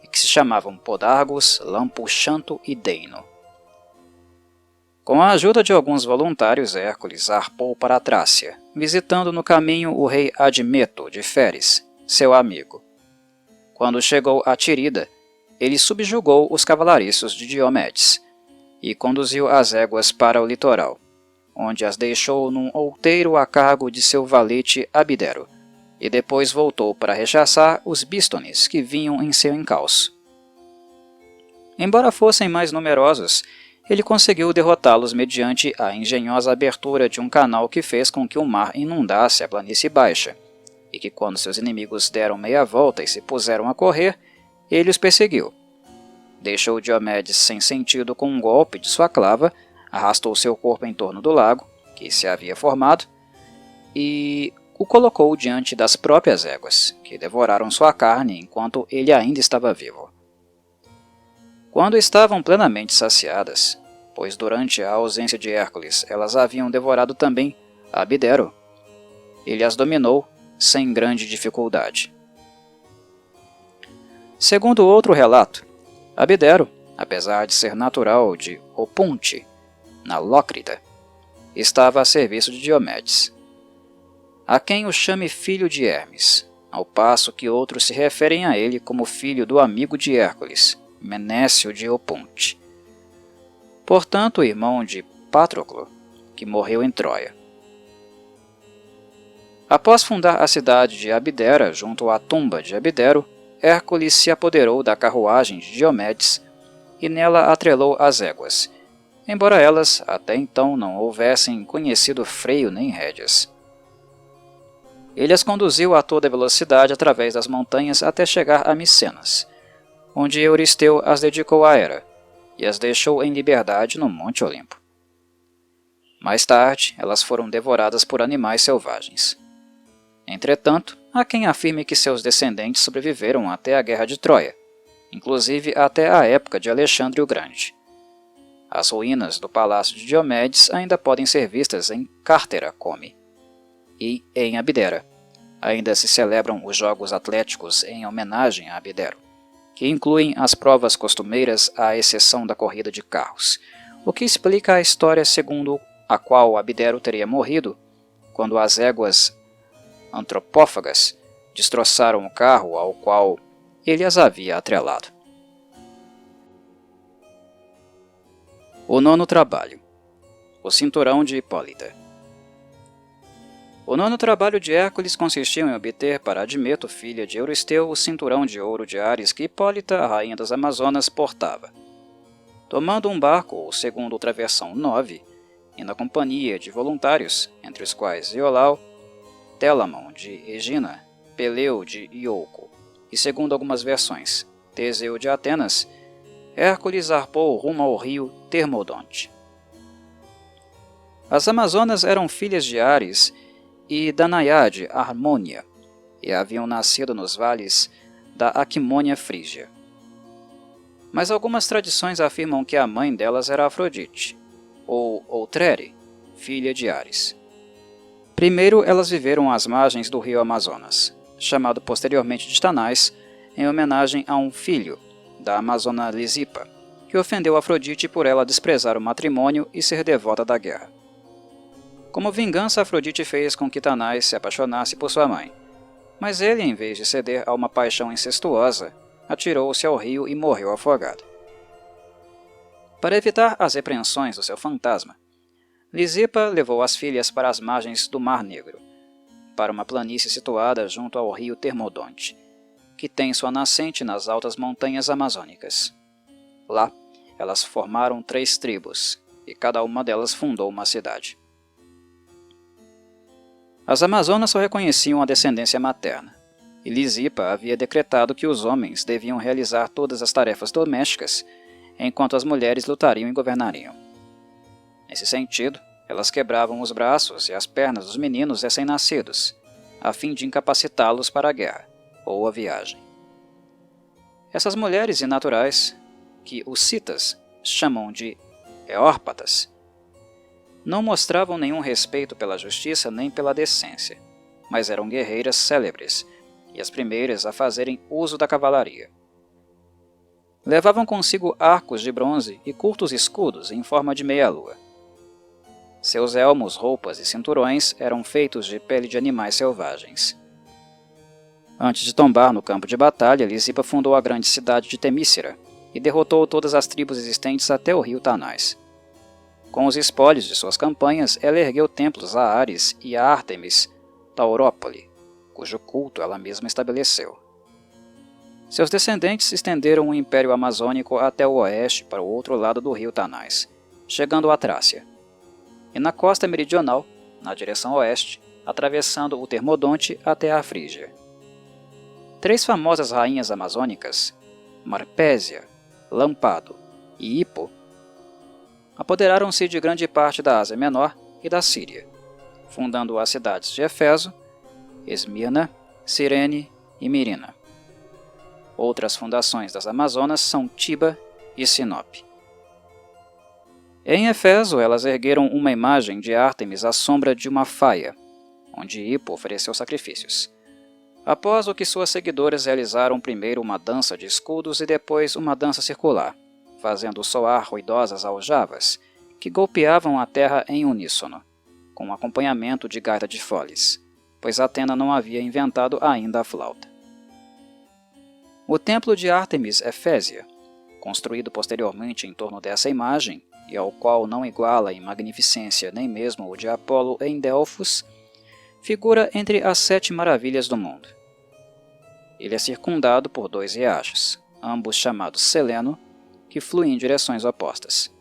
e que se chamavam Podargos, Lampuxanto e Deino. Com a ajuda de alguns voluntários, Hércules arpou para a Trácia, visitando no caminho o rei Admeto de Féris, seu amigo. Quando chegou a Tirida, ele subjugou os cavalariços de Diomedes e conduziu as éguas para o litoral, onde as deixou num outeiro a cargo de seu valete Abdero, e depois voltou para rechaçar os Bístones que vinham em seu encalço. Embora fossem mais numerosos, ele conseguiu derrotá-los mediante a engenhosa abertura de um canal que fez com que o mar inundasse a planície baixa, e que quando seus inimigos deram meia volta e se puseram a correr, ele os perseguiu. Deixou Diomedes sem sentido com um golpe de sua clava, arrastou seu corpo em torno do lago, que se havia formado, e o colocou diante das próprias éguas, que devoraram sua carne enquanto ele ainda estava vivo. Quando estavam plenamente saciadas, pois durante a ausência de Hércules elas haviam devorado também Abdero, ele as dominou sem grande dificuldade. Segundo outro relato, Abdero, apesar de ser natural de Opunte, na Lócrida, estava a serviço de Diomedes. Há quem o chame filho de Hermes, ao passo que outros se referem a ele como filho do amigo de Hércules, Menécio de Opunte. Portanto, irmão de Patroclo, que morreu em Troia. Após fundar a cidade de Abdera junto à tumba de Abdero, Hércules se apoderou da carruagem de Diomedes e nela atrelou as éguas, embora elas até então não houvessem conhecido freio nem rédeas. Ele as conduziu a toda velocidade através das montanhas até chegar a Micenas, onde Euristeu as dedicou a Hera e as deixou em liberdade no Monte Olimpo. Mais tarde, elas foram devoradas por animais selvagens. Entretanto, há quem afirme que seus descendentes sobreviveram até a Guerra de Troia, inclusive até a época de Alexandre o Grande. As ruínas do palácio de Diomedes ainda podem ser vistas em Cártera Come, e em Abdera ainda se celebram os Jogos Atléticos em homenagem a Abdero, que incluem as provas costumeiras à exceção da corrida de carros, o que explica a história segundo a qual Abdero teria morrido quando as éguas antropófagas destroçaram o carro ao qual ele as havia atrelado. O nono trabalho. O cinturão de Hipólita. O nono trabalho de Hércules consistiu em obter para Admeto, filha de Euristeu, o cinturão de ouro de Ares que Hipólita, a rainha das Amazonas, portava. Tomando um barco, ou segundo outra versão, 9, e na companhia de voluntários, entre os quais Iolau, Telamon de Egina, Peleu de Iolco e, segundo algumas versões, Teseu de Atenas, Hércules zarpou rumo ao rio Termodonte. As Amazonas eram filhas de Ares e da Náiade Harmônia, e haviam nascido nos vales da Aquimônia Frígia. Mas algumas tradições afirmam que a mãe delas era Afrodite, ou Outrere, filha de Ares. Primeiro, elas viveram às margens do rio Amazonas, chamado posteriormente de Tanais, em homenagem a um filho da amazona Lisipa, que ofendeu Afrodite por ela desprezar o matrimônio e ser devota da guerra. Como vingança, Afrodite fez com que Tanais se apaixonasse por sua mãe, mas ele, em vez de ceder a uma paixão incestuosa, atirou-se ao rio e morreu afogado. Para evitar as repreensões do seu fantasma, Lisipa levou as filhas para as margens do Mar Negro, para uma planície situada junto ao rio Termodonte, que tem sua nascente nas altas montanhas amazônicas. Lá, elas formaram 3 tribos, e cada uma delas fundou uma cidade. As Amazonas só reconheciam a descendência materna, e Lisipa havia decretado que os homens deviam realizar todas as tarefas domésticas, enquanto as mulheres lutariam e governariam. Nesse sentido, elas quebravam os braços e as pernas dos meninos recém-nascidos, a fim de incapacitá-los para a guerra ou a viagem. Essas mulheres inaturais, que os citas chamam de Eórpatas, não mostravam nenhum respeito pela justiça nem pela decência, mas eram guerreiras célebres e as primeiras a fazerem uso da cavalaria. Levavam consigo arcos de bronze e curtos escudos em forma de meia-lua. Seus elmos, roupas e cinturões eram feitos de pele de animais selvagens. Antes de tombar no campo de batalha, Lisipa fundou a grande cidade de Temícera e derrotou todas as tribos existentes até o rio Tanais. Com os espólios de suas campanhas, ela ergueu templos a Ares e a Ártemis Taurópole, cujo culto ela mesma estabeleceu. Seus descendentes estenderam o Império Amazônico até o oeste para o outro lado do rio Tanais, chegando à Trácia. E na costa meridional, na direção oeste, atravessando o Termodonte até a Frígia. 3 famosas rainhas amazônicas, Marpésia, Lampado e Hippo, apoderaram-se de grande parte da Ásia Menor e da Síria, fundando as cidades de Éfeso, Esmirna, Cirene e Mirina. Outras fundações das Amazonas são Tiba e Sinop. Em Éfeso, elas ergueram uma imagem de Ártemis à sombra de uma faia, onde Hippo ofereceu sacrifícios. Após o que suas seguidoras realizaram primeiro uma dança de escudos e depois uma dança circular, fazendo soar ruidosas aljavas, que golpeavam a terra em uníssono, com acompanhamento de gaita de foles, pois Atena não havia inventado ainda a flauta. O templo de Ártemis Efésia, construído posteriormente em torno dessa imagem, e ao qual não iguala em magnificência nem mesmo o de Apolo em Delfos, figura entre as 7 maravilhas do mundo. Ele é circundado por 2 riachos, ambos chamados Seleno, que fluem em direções opostas.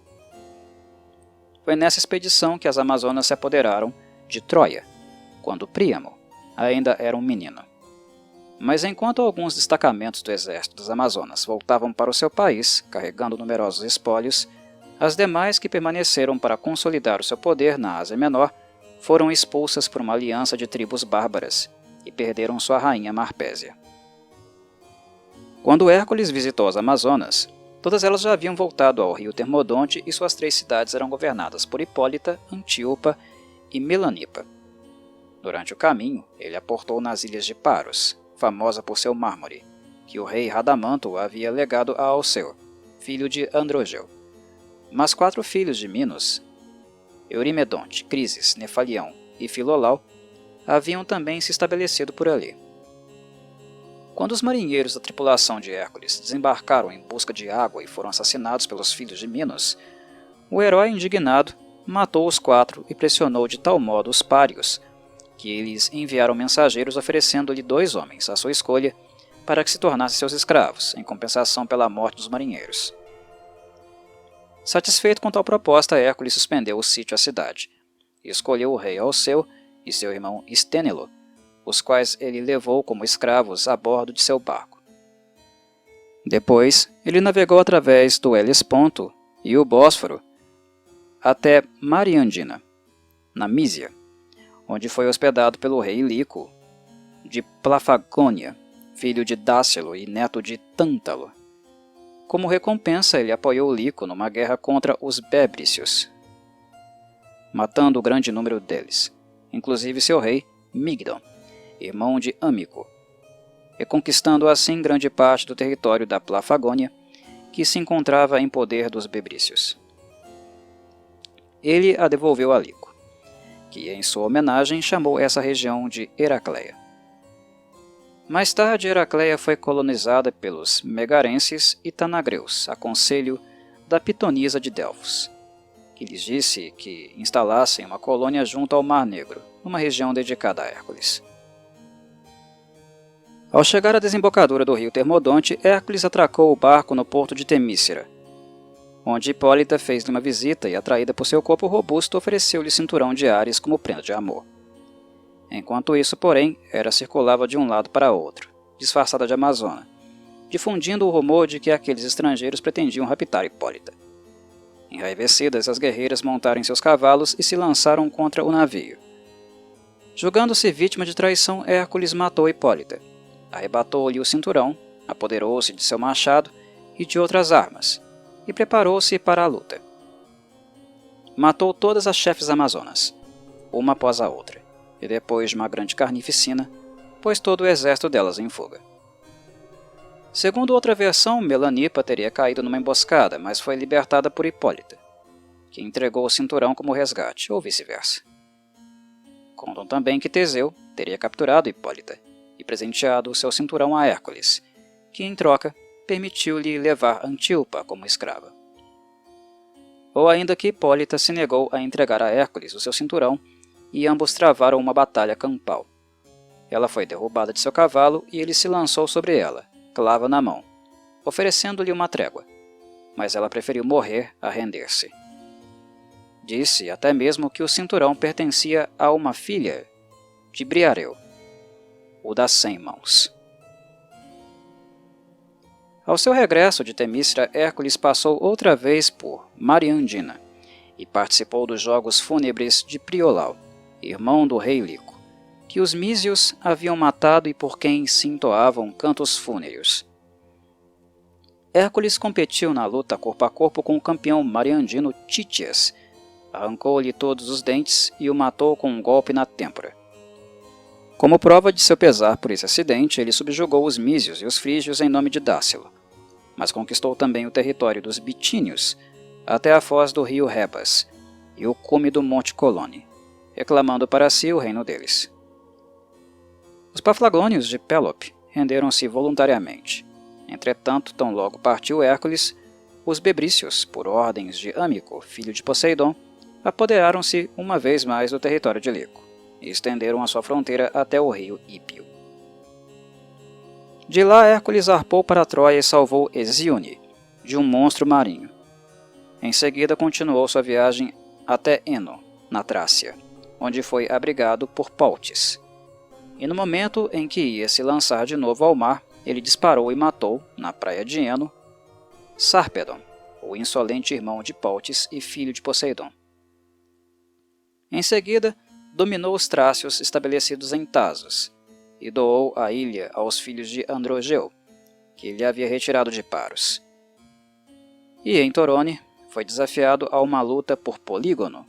Foi nessa expedição que as Amazonas se apoderaram de Troia, quando Príamo ainda era um menino. Mas enquanto alguns destacamentos do exército das Amazonas voltavam para o seu país, carregando numerosos espólios, as demais que permaneceram para consolidar o seu poder na Ásia Menor foram expulsas por uma aliança de tribos bárbaras e perderam sua rainha Marpésia. Quando Hércules visitou as Amazonas, todas elas já haviam voltado ao rio Termodonte e suas 3 cidades eram governadas por Hipólita, Antíopa e Melanipa. Durante o caminho, ele aportou nas ilhas de Paros, famosa por seu mármore, que o rei Radamanto havia legado a Alceu, filho de Androgeu. Mas 4 filhos de Minos, Eurimedonte, Crises, Nefalião e Filolau, haviam também se estabelecido por ali. Quando os marinheiros da tripulação de Hércules desembarcaram em busca de água e foram assassinados pelos filhos de Minos, o herói indignado matou os 4 e pressionou de tal modo os pários que eles enviaram mensageiros oferecendo-lhe 2 homens, à sua escolha, para que se tornassem seus escravos, em compensação pela morte dos marinheiros. Satisfeito com tal proposta, Hércules suspendeu o sítio à cidade e escolheu o rei Alceu e seu irmão Estênelo, os quais ele levou como escravos a bordo de seu barco. Depois, ele navegou através do Helesponto e o Bósforo até Mariandina, na Mísia, onde foi hospedado pelo rei Lico de Plafagônia, filho de Dácilo e neto de Tântalo. Como recompensa, ele apoiou Lico numa guerra contra os Bébrícios, matando o grande número deles, inclusive seu rei Migdon, irmão de Âmico, e conquistando assim grande parte do território da Plafagônia, que se encontrava em poder dos Bebrícios. Ele a devolveu a Lico, que em sua homenagem chamou essa região de Heracleia. Mais tarde, Heracleia foi colonizada pelos megarenses e tanagreus, a conselho da pitonisa de Delfos, que lhes disse que instalassem uma colônia junto ao Mar Negro, numa região dedicada a Hércules. Ao chegar à desembocadura do rio Termodonte, Hércules atracou o barco no porto de Temícera, onde Hipólita fez-lhe uma visita e, atraída por seu corpo robusto, ofereceu-lhe cinturão de Ares como prenda de amor. Enquanto isso, porém, Hera circulava de um lado para outro, disfarçada de amazona, difundindo o rumor de que aqueles estrangeiros pretendiam raptar Hipólita. Enraivecidas, as guerreiras montaram em seus cavalos e se lançaram contra o navio. Julgando-se vítima de traição, Hércules matou Hipólita, arrebatou-lhe o cinturão, apoderou-se de seu machado e de outras armas, e preparou-se para a luta. Matou todas as chefes amazonas, uma após a outra, e depois de uma grande carnificina, pôs todo o exército delas em fuga. Segundo outra versão, Melanipa teria caído numa emboscada, mas foi libertada por Hipólita, que entregou o cinturão como resgate, ou vice-versa. Contam também que Teseu teria capturado Hipólita e presenteado o seu cinturão a Hércules, que, em troca, permitiu-lhe levar Antíopa como escrava. Ou ainda que Hipólita se negou a entregar a Hércules o seu cinturão e ambos travaram uma batalha campal. Ela foi derrubada de seu cavalo e ele se lançou sobre ela, clava na mão, oferecendo-lhe uma trégua, mas ela preferiu morrer a render-se. Disse até mesmo que o cinturão pertencia a uma filha de Briareu, o das 100 mãos. Ao seu regresso de Temícera, Hércules passou outra vez por Mariandina e participou dos jogos fúnebres de Priolau, irmão do rei Lico, que os mísios haviam matado e por quem se entoavam cantos fúnereos. Hércules competiu na luta corpo a corpo com o campeão mariandino Títias, arrancou-lhe todos os dentes e o matou com um golpe na têmpora. Como prova de seu pesar por esse acidente, ele subjugou os mísios e os frígios em nome de Dácilo, mas conquistou também o território dos bitínios até a foz do rio Rebas e o cume do Monte Colone, reclamando para si o reino deles. Os Paflagônios de Pélope renderam-se voluntariamente. Entretanto, tão logo partiu Hércules, os Bebrícios, por ordens de Âmico, filho de Poseidon, apoderaram-se uma vez mais do território de Lico e estenderam a sua fronteira até o rio Ípio. De lá, Hércules arpou para Troia e salvou Hesíone de um monstro marinho. Em seguida, continuou sua viagem até Eno, na Trácia, onde foi abrigado por Poltes. E no momento em que ia se lançar de novo ao mar, ele disparou e matou, na praia de Eno, Sarpedon, o insolente irmão de Poltes e filho de Poseidon. Em seguida, dominou os trácios estabelecidos em Tasos, e doou a ilha aos filhos de Androgeu, que ele havia retirado de Paros. E em Torone, foi desafiado a uma luta por Polígono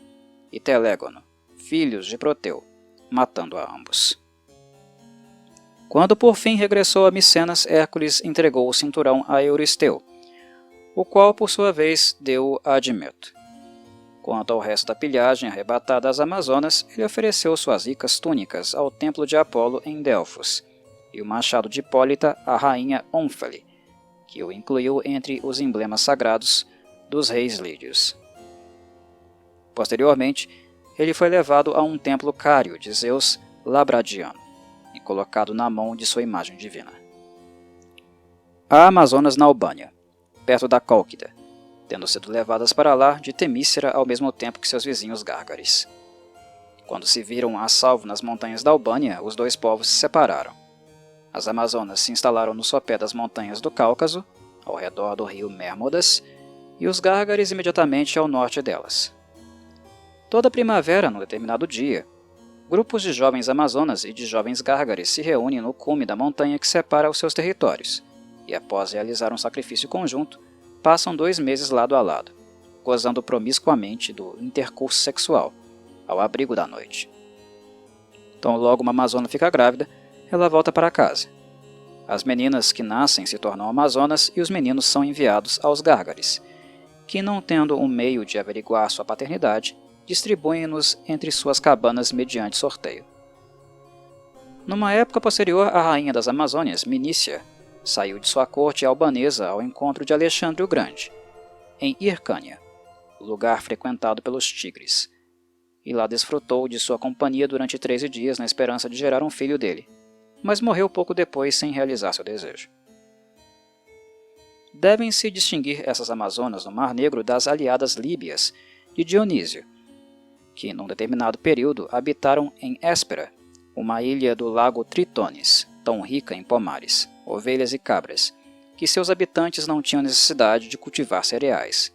e Telégono, filhos de Proteu, matando a ambos. Quando por fim regressou a Micenas, Hércules entregou o cinturão a Euristeu, o qual por sua vez deu-o a Admeto. Quanto ao resto da pilhagem arrebatada às Amazonas, ele ofereceu suas ricas túnicas ao templo de Apolo em Delfos, e o machado de Hipólita à rainha Ônfale, que o incluiu entre os emblemas sagrados dos reis lídios. Posteriormente, ele foi levado a um templo cário de Zeus Labradiano e colocado na mão de sua imagem divina. A Amazonas na Albânia, perto da Cólquida, tendo sido levadas para lá de Temícera ao mesmo tempo que seus vizinhos gárgares. Quando se viram a salvo nas montanhas da Albânia, os dois povos se separaram. As Amazonas se instalaram no sopé das montanhas do Cáucaso, ao redor do rio Mérmodas, e os gárgares imediatamente ao norte delas. Toda primavera, num determinado dia, grupos de jovens amazonas e de jovens gárgares se reúnem no cume da montanha que separa os seus territórios, e após realizar um sacrifício conjunto, passam 2 meses lado a lado, gozando promiscuamente do intercurso sexual, ao abrigo da noite. Então, logo uma amazona fica grávida, ela volta para casa. As meninas que nascem se tornam amazonas e os meninos são enviados aos gárgares, que, não tendo um meio de averiguar sua paternidade, distribuem-nos entre suas cabanas mediante sorteio. Numa época posterior, a rainha das Amazônias, Minícia, saiu de sua corte albanesa ao encontro de Alexandre o Grande, em Hircânia, lugar frequentado pelos tigres, e lá desfrutou de sua companhia durante 13 dias na esperança de gerar um filho dele, mas morreu pouco depois sem realizar seu desejo. Devem-se distinguir essas Amazonas no Mar Negro das aliadas líbias de Dionísio, que, num determinado período, habitaram em Héspera, uma ilha do lago Tritones, tão rica em pomares, ovelhas e cabras, que seus habitantes não tinham necessidade de cultivar cereais.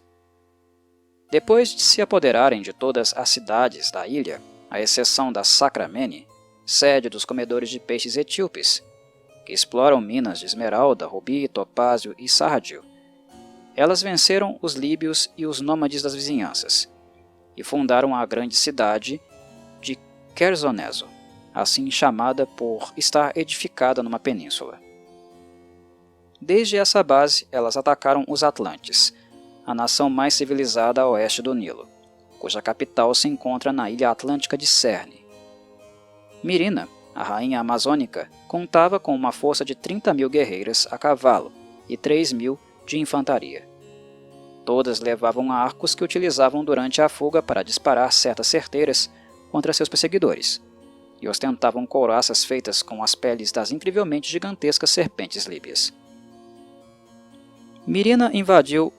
Depois de se apoderarem de todas as cidades da ilha, à exceção da Sacramene, sede dos comedores de peixes etíopes, que exploram minas de esmeralda, rubi, topázio e sárdio, elas venceram os líbios e os nômades das vizinhanças, e fundaram a grande cidade de Quersoneso, assim chamada por estar edificada numa península. Desde essa base, elas atacaram os Atlantes, a nação mais civilizada a oeste do Nilo, cuja capital se encontra na ilha atlântica de Cerne. Mirina, a rainha amazônica, contava com uma força de 30.000 guerreiras a cavalo e 3.000 de infantaria. Todas levavam arcos que utilizavam durante a fuga para disparar setas certeiras contra seus perseguidores, e ostentavam couraças feitas com as peles das incrivelmente gigantescas serpentes líbias. Mirina invadiu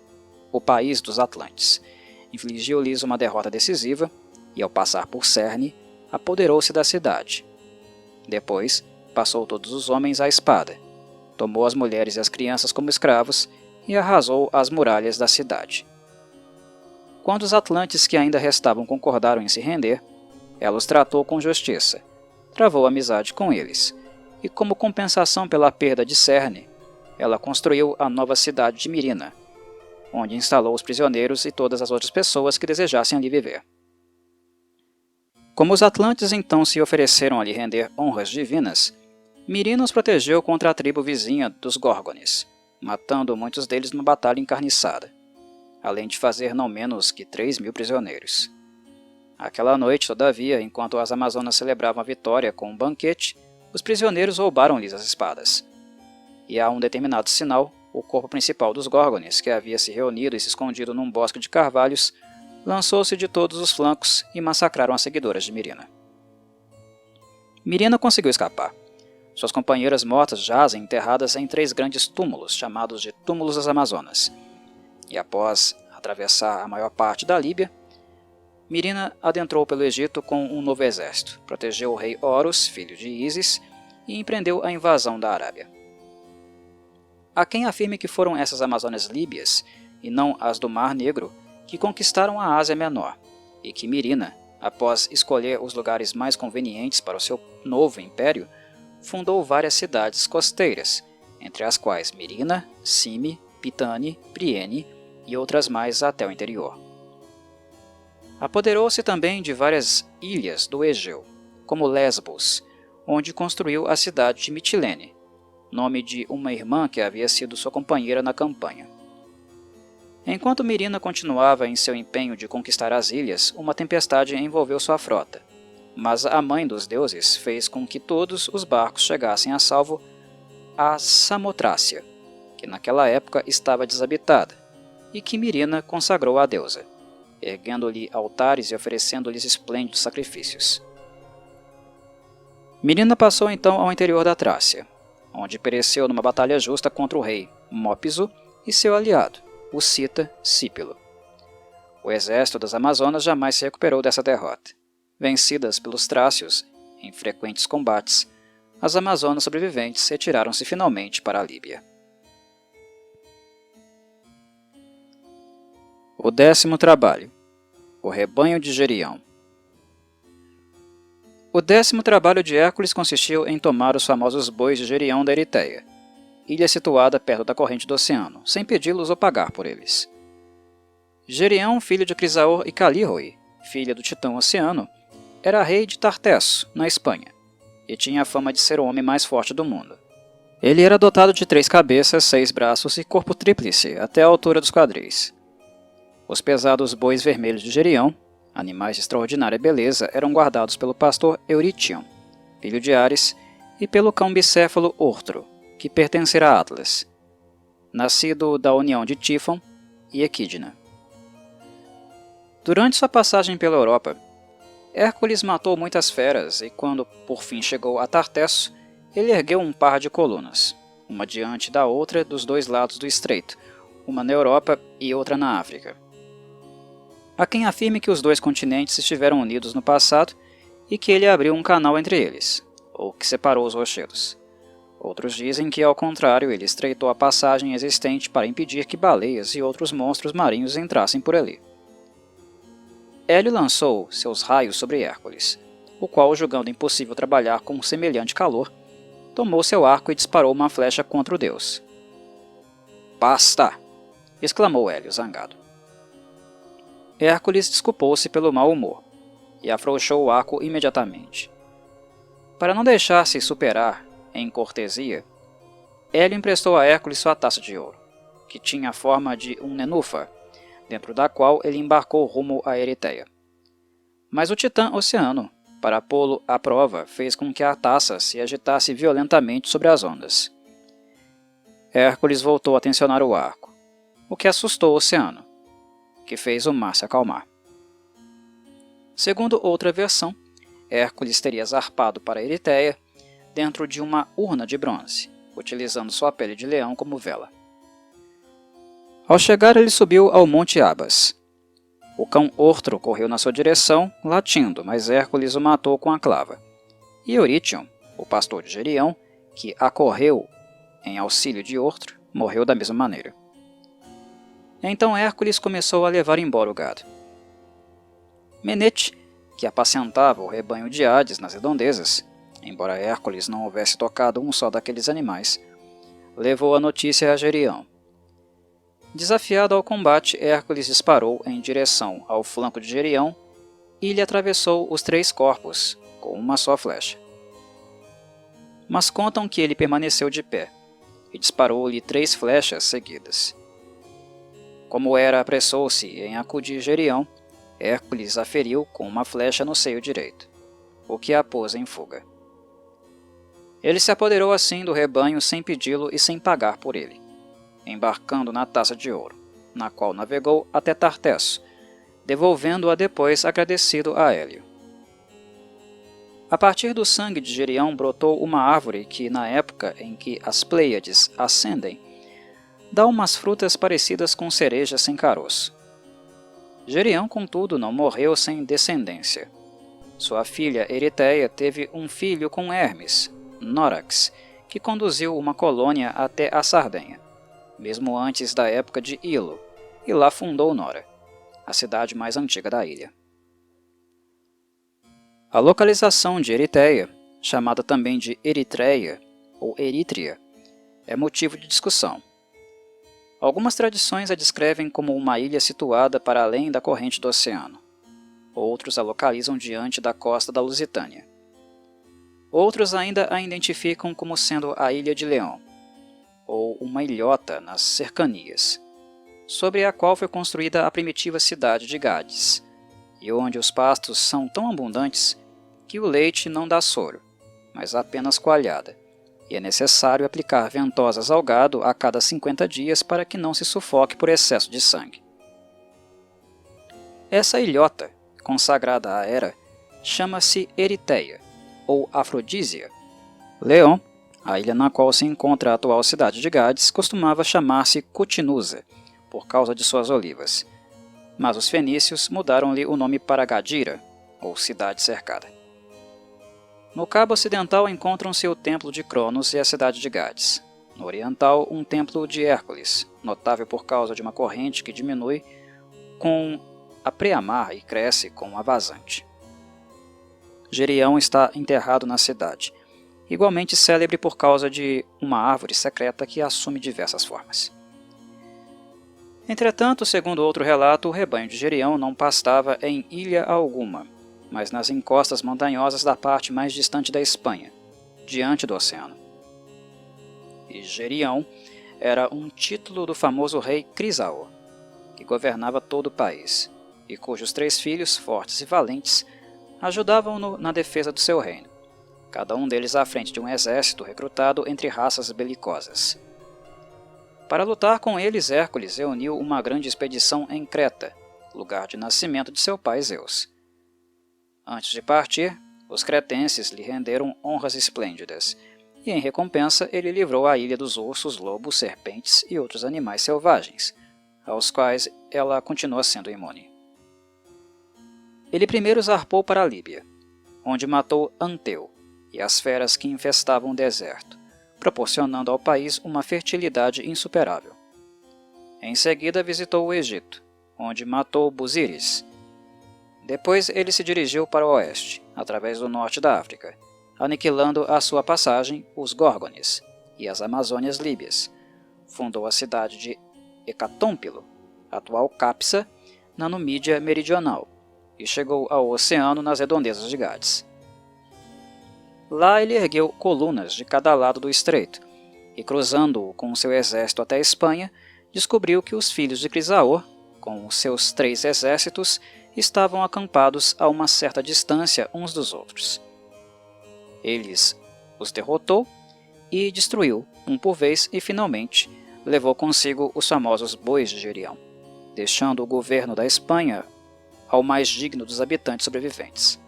o país dos Atlantes, infligiu-lhes uma derrota decisiva e, ao passar por Cerne, apoderou-se da cidade. Depois, passou todos os homens à espada, tomou as mulheres e as crianças como escravos e arrasou as muralhas da cidade. Quando os atlantes que ainda restavam concordaram em se render, ela os tratou com justiça, travou amizade com eles, e como compensação pela perda de Cerne, ela construiu a nova cidade de Mirina, onde instalou os prisioneiros e todas as outras pessoas que desejassem ali viver. Como os atlantes então se ofereceram a lhe render honras divinas, Mirina os protegeu contra a tribo vizinha dos Górgones, matando muitos deles numa batalha encarniçada, além de fazer não menos que 3.000 prisioneiros. Aquela noite, todavia, enquanto as Amazonas celebravam a vitória com um banquete, os prisioneiros roubaram-lhes as espadas. E a um determinado sinal, o corpo principal dos Górgones, que havia se reunido e se escondido num bosque de carvalhos, lançou-se de todos os flancos e massacraram as seguidoras de Mirina. Mirina conseguiu escapar. Suas companheiras mortas jazem enterradas em 3 grandes túmulos, chamados de Túmulos das Amazonas. E após atravessar a maior parte da Líbia, Mirina adentrou pelo Egito com um novo exército, protegeu o rei Horus, filho de Ísis, e empreendeu a invasão da Arábia. Há quem afirme que foram essas Amazônias líbias, e não as do Mar Negro, que conquistaram a Ásia Menor, e que Mirina, após escolher os lugares mais convenientes para o seu novo império, fundou várias cidades costeiras, entre as quais Mirina, Cime, Pitane, Priene e outras mais até o interior. Apoderou-se também de várias ilhas do Egeu, como Lesbos, onde construiu a cidade de Mitilene, nome de uma irmã que havia sido sua companheira na campanha. Enquanto Mirina continuava em seu empenho de conquistar as ilhas, uma tempestade envolveu sua frota, mas a mãe dos deuses fez com que todos os barcos chegassem a salvo a Samotrácia, que naquela época estava desabitada, e que Mirina consagrou à deusa, erguendo-lhe altares e oferecendo-lhes esplêndidos sacrifícios. Mirina passou então ao interior da Trácia, onde pereceu numa batalha justa contra o rei Mópiso e seu aliado, o cita Cípilo. O exército das Amazonas jamais se recuperou dessa derrota. Vencidas pelos trácios em frequentes combates, as Amazonas sobreviventes retiraram-se finalmente para a Líbia. O 10º trabalho. O rebanho de Gerião. O 10º trabalho de Hércules consistiu em tomar os famosos bois de Gerião da Eritéia, ilha situada perto da corrente do oceano, sem pedi-los ou pagar por eles. Gerião, filho de Crisaor e Calíroe, filha do titã Oceano, era rei de Tartesso, na Espanha, e tinha a fama de ser o homem mais forte do mundo. Ele era dotado de 3 cabeças, 6 braços e corpo tríplice, até a altura dos quadris. Os pesados bois vermelhos de Gerião, animais de extraordinária beleza, eram guardados pelo pastor Eurítion, filho de Ares, e pelo cão bicéfalo Ortro, que pertencera a Atlas, nascido da união de Tífon e Equidna. Durante sua passagem pela Europa, Hércules matou muitas feras e quando por fim chegou a Tartesso, ele ergueu um par de colunas, uma diante da outra dos 2 lados do estreito, uma na Europa e outra na África. Há quem afirme que os 2 continentes estiveram unidos no passado e que ele abriu um canal entre eles, ou que separou os rochedos. Outros dizem que, ao contrário, ele estreitou a passagem existente para impedir que baleias e outros monstros marinhos entrassem por ali. Hélio lançou seus raios sobre Hércules, o qual, julgando impossível trabalhar com semelhante calor, tomou seu arco e disparou uma flecha contra o deus. "Basta!" exclamou Hélio, zangado. Hércules desculpou-se pelo mau humor e afrouxou o arco imediatamente. Para não deixar-se superar em cortesia, Hélio emprestou a Hércules sua taça de ouro, que tinha a forma de um nenúfar, dentro da qual ele embarcou rumo à Eritéia. Mas o titã Oceano, para pô-lo à prova, fez com que a taça se agitasse violentamente sobre as ondas. Hércules voltou a tensionar o arco, o que assustou o Oceano, que fez o mar se acalmar. Segundo outra versão, Hércules teria zarpado para a Eritéia dentro de uma urna de bronze, utilizando sua pele de leão como vela. Ao chegar, ele subiu ao Monte Abas. O cão Ortro correu na sua direção, latindo, mas Hércules o matou com a clava. E Eurítion, o pastor de Gerião, que acorreu em auxílio de Ortro, morreu da mesma maneira. Então Hércules começou a levar embora o gado. Menete, que apacentava o rebanho de Hades nas redondezas, embora Hércules não houvesse tocado um só daqueles animais, levou a notícia a Gerião. Desafiado ao combate, Hércules disparou em direção ao flanco de Gerião e lhe atravessou os 3 corpos com uma só flecha. Mas contam que ele permaneceu de pé e disparou-lhe 3 flechas seguidas. Como Hera apressou-se em acudir Gerião, Hércules a feriu com uma flecha no seio direito, o que a pôs em fuga. Ele se apoderou assim do rebanho sem pedi-lo e sem pagar por ele, embarcando na taça de ouro, na qual navegou até Tartesso, devolvendo-a depois agradecido a Hélio. A partir do sangue de Gerião brotou uma árvore que, na época em que as Pleiades ascendem, dá umas frutas parecidas com cerejas sem caroço. Gerião, contudo, não morreu sem descendência. Sua filha Eritéia teve um filho com Hermes, Nórax, que conduziu uma colônia até a Sardenha, mesmo antes da época de Ilo, e lá fundou Nora, a cidade mais antiga da ilha. A localização de Eritéia, chamada também de Eritreia ou Erítria, é motivo de discussão. Algumas tradições a descrevem como uma ilha situada para além da corrente do oceano. Outros a localizam diante da costa da Lusitânia. Outros ainda a identificam como sendo a Ilha de Leão, ou uma ilhota nas cercanias, sobre a qual foi construída a primitiva cidade de Gades, e onde os pastos são tão abundantes que o leite não dá soro, mas apenas coalhada, e é necessário aplicar ventosas ao gado a cada 50 dias para que não se sufoque por excesso de sangue. Essa ilhota, consagrada a Hera, chama-se Eritéia, ou Afrodísia. Leão, a ilha na qual se encontra a atual cidade de Gades, costumava chamar-se Cutinusa, por causa de suas olivas, mas os fenícios mudaram-lhe o nome para Gadira, ou cidade cercada. No cabo ocidental encontram-se o templo de Cronos e a cidade de Gades. No oriental, um templo de Hércules, notável por causa de uma corrente que diminui com a preamar e cresce com a vazante. Gerião está enterrado na cidade, igualmente célebre por causa de uma árvore secreta que assume diversas formas. Entretanto, segundo outro relato, o rebanho de Gerião não pastava em ilha alguma, mas nas encostas montanhosas da parte mais distante da Espanha, diante do oceano. E Gerião era um título do famoso rei Crisaor, que governava todo o país, e cujos 3 filhos, fortes e valentes, ajudavam-no na defesa do seu reino, cada um deles à frente de um exército recrutado entre raças belicosas. Para lutar com eles, Hércules reuniu uma grande expedição em Creta, lugar de nascimento de seu pai Zeus. Antes de partir, os cretenses lhe renderam honras esplêndidas, e em recompensa ele livrou a ilha dos ursos, lobos, serpentes e outros animais selvagens, aos quais ela continua sendo imune. Ele primeiro zarpou para a Líbia, onde matou Anteu e as feras que infestavam o deserto, proporcionando ao país uma fertilidade insuperável. Em seguida visitou o Egito, onde matou Busíris. Depois ele se dirigiu para o oeste, através do norte da África, aniquilando à sua passagem os Górgones e as Amazônias líbias. Fundou a cidade de Hecatômpilo, atual Capsa, na Numídia meridional, e chegou ao oceano nas redondezas de Gades. Lá ele ergueu colunas de cada lado do estreito, e cruzando-o com seu exército até a Espanha, descobriu que os filhos de Crisaor, com os seus 3 exércitos, estavam acampados a uma certa distância uns dos outros. Eles os derrotou e destruiu, um por vez, e finalmente levou consigo os famosos bois de Gerião, deixando o governo da Espanha ao mais digno dos habitantes sobreviventes.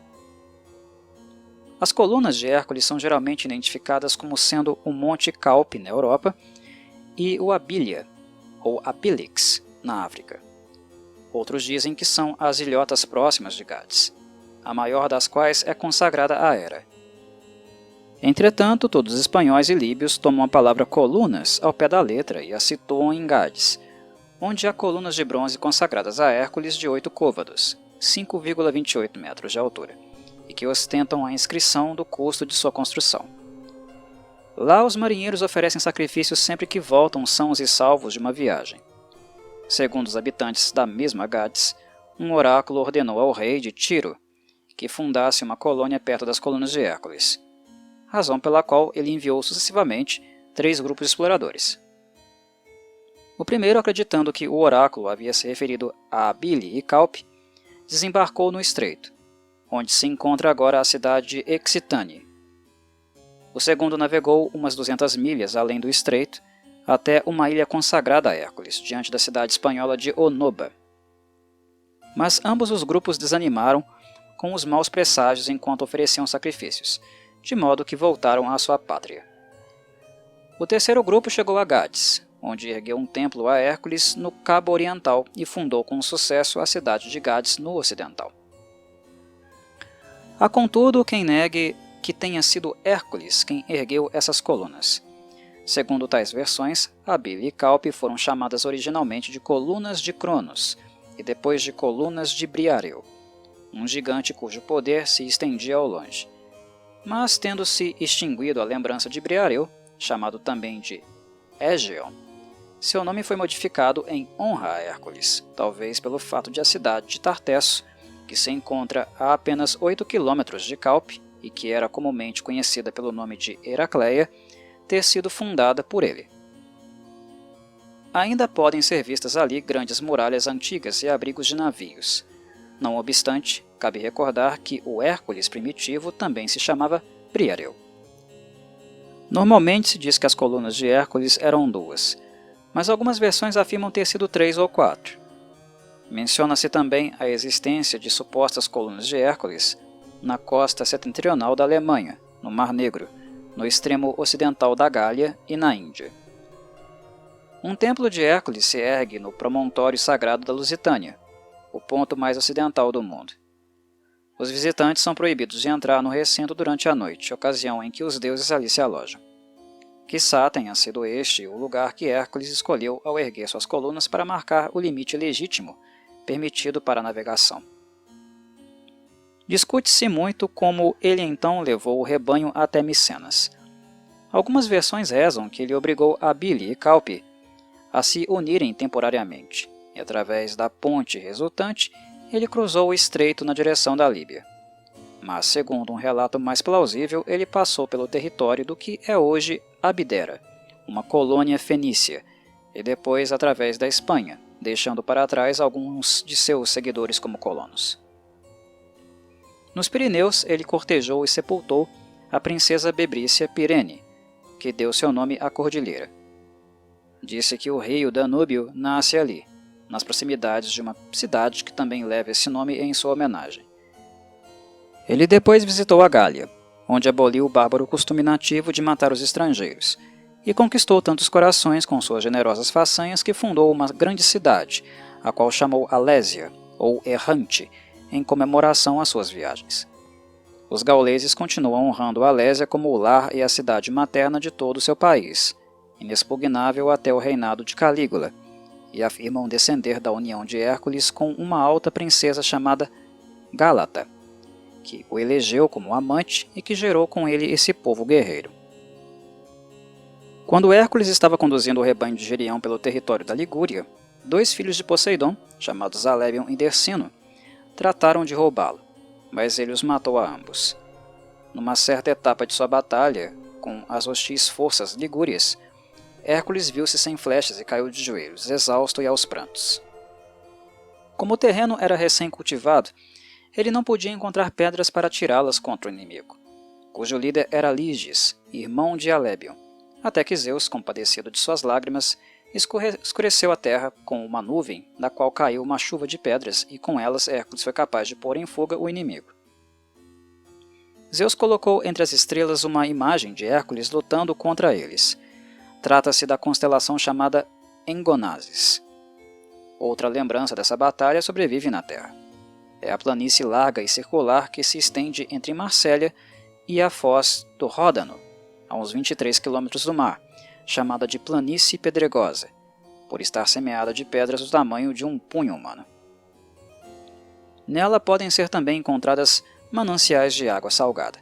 As colunas de Hércules são geralmente identificadas como sendo o Monte Calpe na Europa e o Abilia, ou Abilix, na África. Outros dizem que são as ilhotas próximas de Gades, a maior das quais é consagrada a Hera. Entretanto, todos os espanhóis e líbios tomam a palavra colunas ao pé da letra e a situam em Gades, onde há colunas de bronze consagradas a Hércules de 8 côvados, 5,28 metros de altura, e que ostentam a inscrição do custo de sua construção. Lá os marinheiros oferecem sacrifícios sempre que voltam sãos e salvos de uma viagem. Segundo os habitantes da mesma Gades, um oráculo ordenou ao rei de Tiro que fundasse uma colônia perto das colunas de Hércules, razão pela qual ele enviou sucessivamente 3 grupos de exploradores. O primeiro, acreditando que o oráculo havia se referido a Abili e Calpe, desembarcou no estreito, onde se encontra agora a cidade de Exitane. O segundo navegou umas 200 milhas além do estreito, até uma ilha consagrada a Hércules, diante da cidade espanhola de Onoba. Mas ambos os grupos desanimaram com os maus presságios enquanto ofereciam sacrifícios, de modo que voltaram à sua pátria. O terceiro grupo chegou a Gades, onde ergueu um templo a Hércules no Cabo Oriental e fundou com sucesso a cidade de Gades no Ocidental. Há, contudo, quem negue que tenha sido Hércules quem ergueu essas colunas. Segundo tais versões, Abili e Calpe foram chamadas originalmente de colunas de Cronos e depois de colunas de Briareu, um gigante cujo poder se estendia ao longe. Mas, tendo-se extinguido a lembrança de Briareu, chamado também de Égeon, seu nome foi modificado em honra a Hércules, talvez pelo fato de a cidade de Tartesso, que se encontra a apenas 8 quilômetros de Calpe e que era comumente conhecida pelo nome de Heracleia, ter sido fundada por ele. Ainda podem ser vistas ali grandes muralhas antigas e abrigos de navios. Não obstante, cabe recordar que o Hércules primitivo também se chamava Briareu. Normalmente se diz que as colunas de Hércules eram 2, mas algumas versões afirmam ter sido 3 ou 4. Menciona-se também a existência de supostas colunas de Hércules na costa setentrional da Alemanha, no Mar Negro, no extremo ocidental da Gália e na Índia. Um templo de Hércules se ergue no promontório sagrado da Lusitânia, o ponto mais ocidental do mundo. Os visitantes são proibidos de entrar no recinto durante a noite, ocasião em que os deuses ali se alojam. Quiçá tenha sido este o lugar que Hércules escolheu ao erguer suas colunas para marcar o limite legítimo permitido para a navegação. Discute-se muito como ele então levou o rebanho até Micenas. Algumas versões rezam que ele obrigou Abile e Calpe a se unirem temporariamente, e através da ponte resultante, ele cruzou o estreito na direção da Líbia. Mas, segundo um relato mais plausível, ele passou pelo território do que é hoje Abdera, uma colônia fenícia, e depois através da Espanha, deixando para trás alguns de seus seguidores como colonos. Nos Pirineus, ele cortejou e sepultou a princesa Bebrícia Pirene, que deu seu nome à cordilheira. Disse que o rio Danúbio nasce ali, nas proximidades de uma cidade que também leva esse nome em sua homenagem. Ele depois visitou a Gália, onde aboliu o bárbaro costume nativo de matar os estrangeiros, e conquistou tantos corações com suas generosas façanhas que fundou uma grande cidade, a qual chamou Alésia, ou Errante, em comemoração às suas viagens. Os gauleses continuam honrando Alésia como o lar e a cidade materna de todo o seu país, inexpugnável até o reinado de Calígula, e afirmam descender da união de Hércules com uma alta princesa chamada Gálata, que o elegeu como amante e que gerou com ele esse povo guerreiro. Quando Hércules estava conduzindo o rebanho de Gerião pelo território da Ligúria, 2 filhos de Poseidon, chamados Alébion e Dercino, trataram de roubá-lo, mas ele os matou a ambos. Numa certa etapa de sua batalha com as hostis forças ligúrias, Hércules viu-se sem flechas e caiu de joelhos, exausto e aos prantos. Como o terreno era recém-cultivado, ele não podia encontrar pedras para atirá-las contra o inimigo, cujo líder era Liges, irmão de Alébion, até que Zeus, compadecido de suas lágrimas, escureceu a terra com uma nuvem, da qual caiu uma chuva de pedras, e com elas Hércules foi capaz de pôr em fuga o inimigo. Zeus colocou entre as estrelas uma imagem de Hércules lutando contra eles. Trata-se da constelação chamada Engonazes. Outra lembrança dessa batalha sobrevive na Terra. É a planície larga e circular que se estende entre Marsella e a foz do Ródano, a uns 23 km do mar, chamada de Planície Pedregosa, por estar semeada de pedras do tamanho de um punho humano. Nela podem ser também encontradas mananciais de água salgada.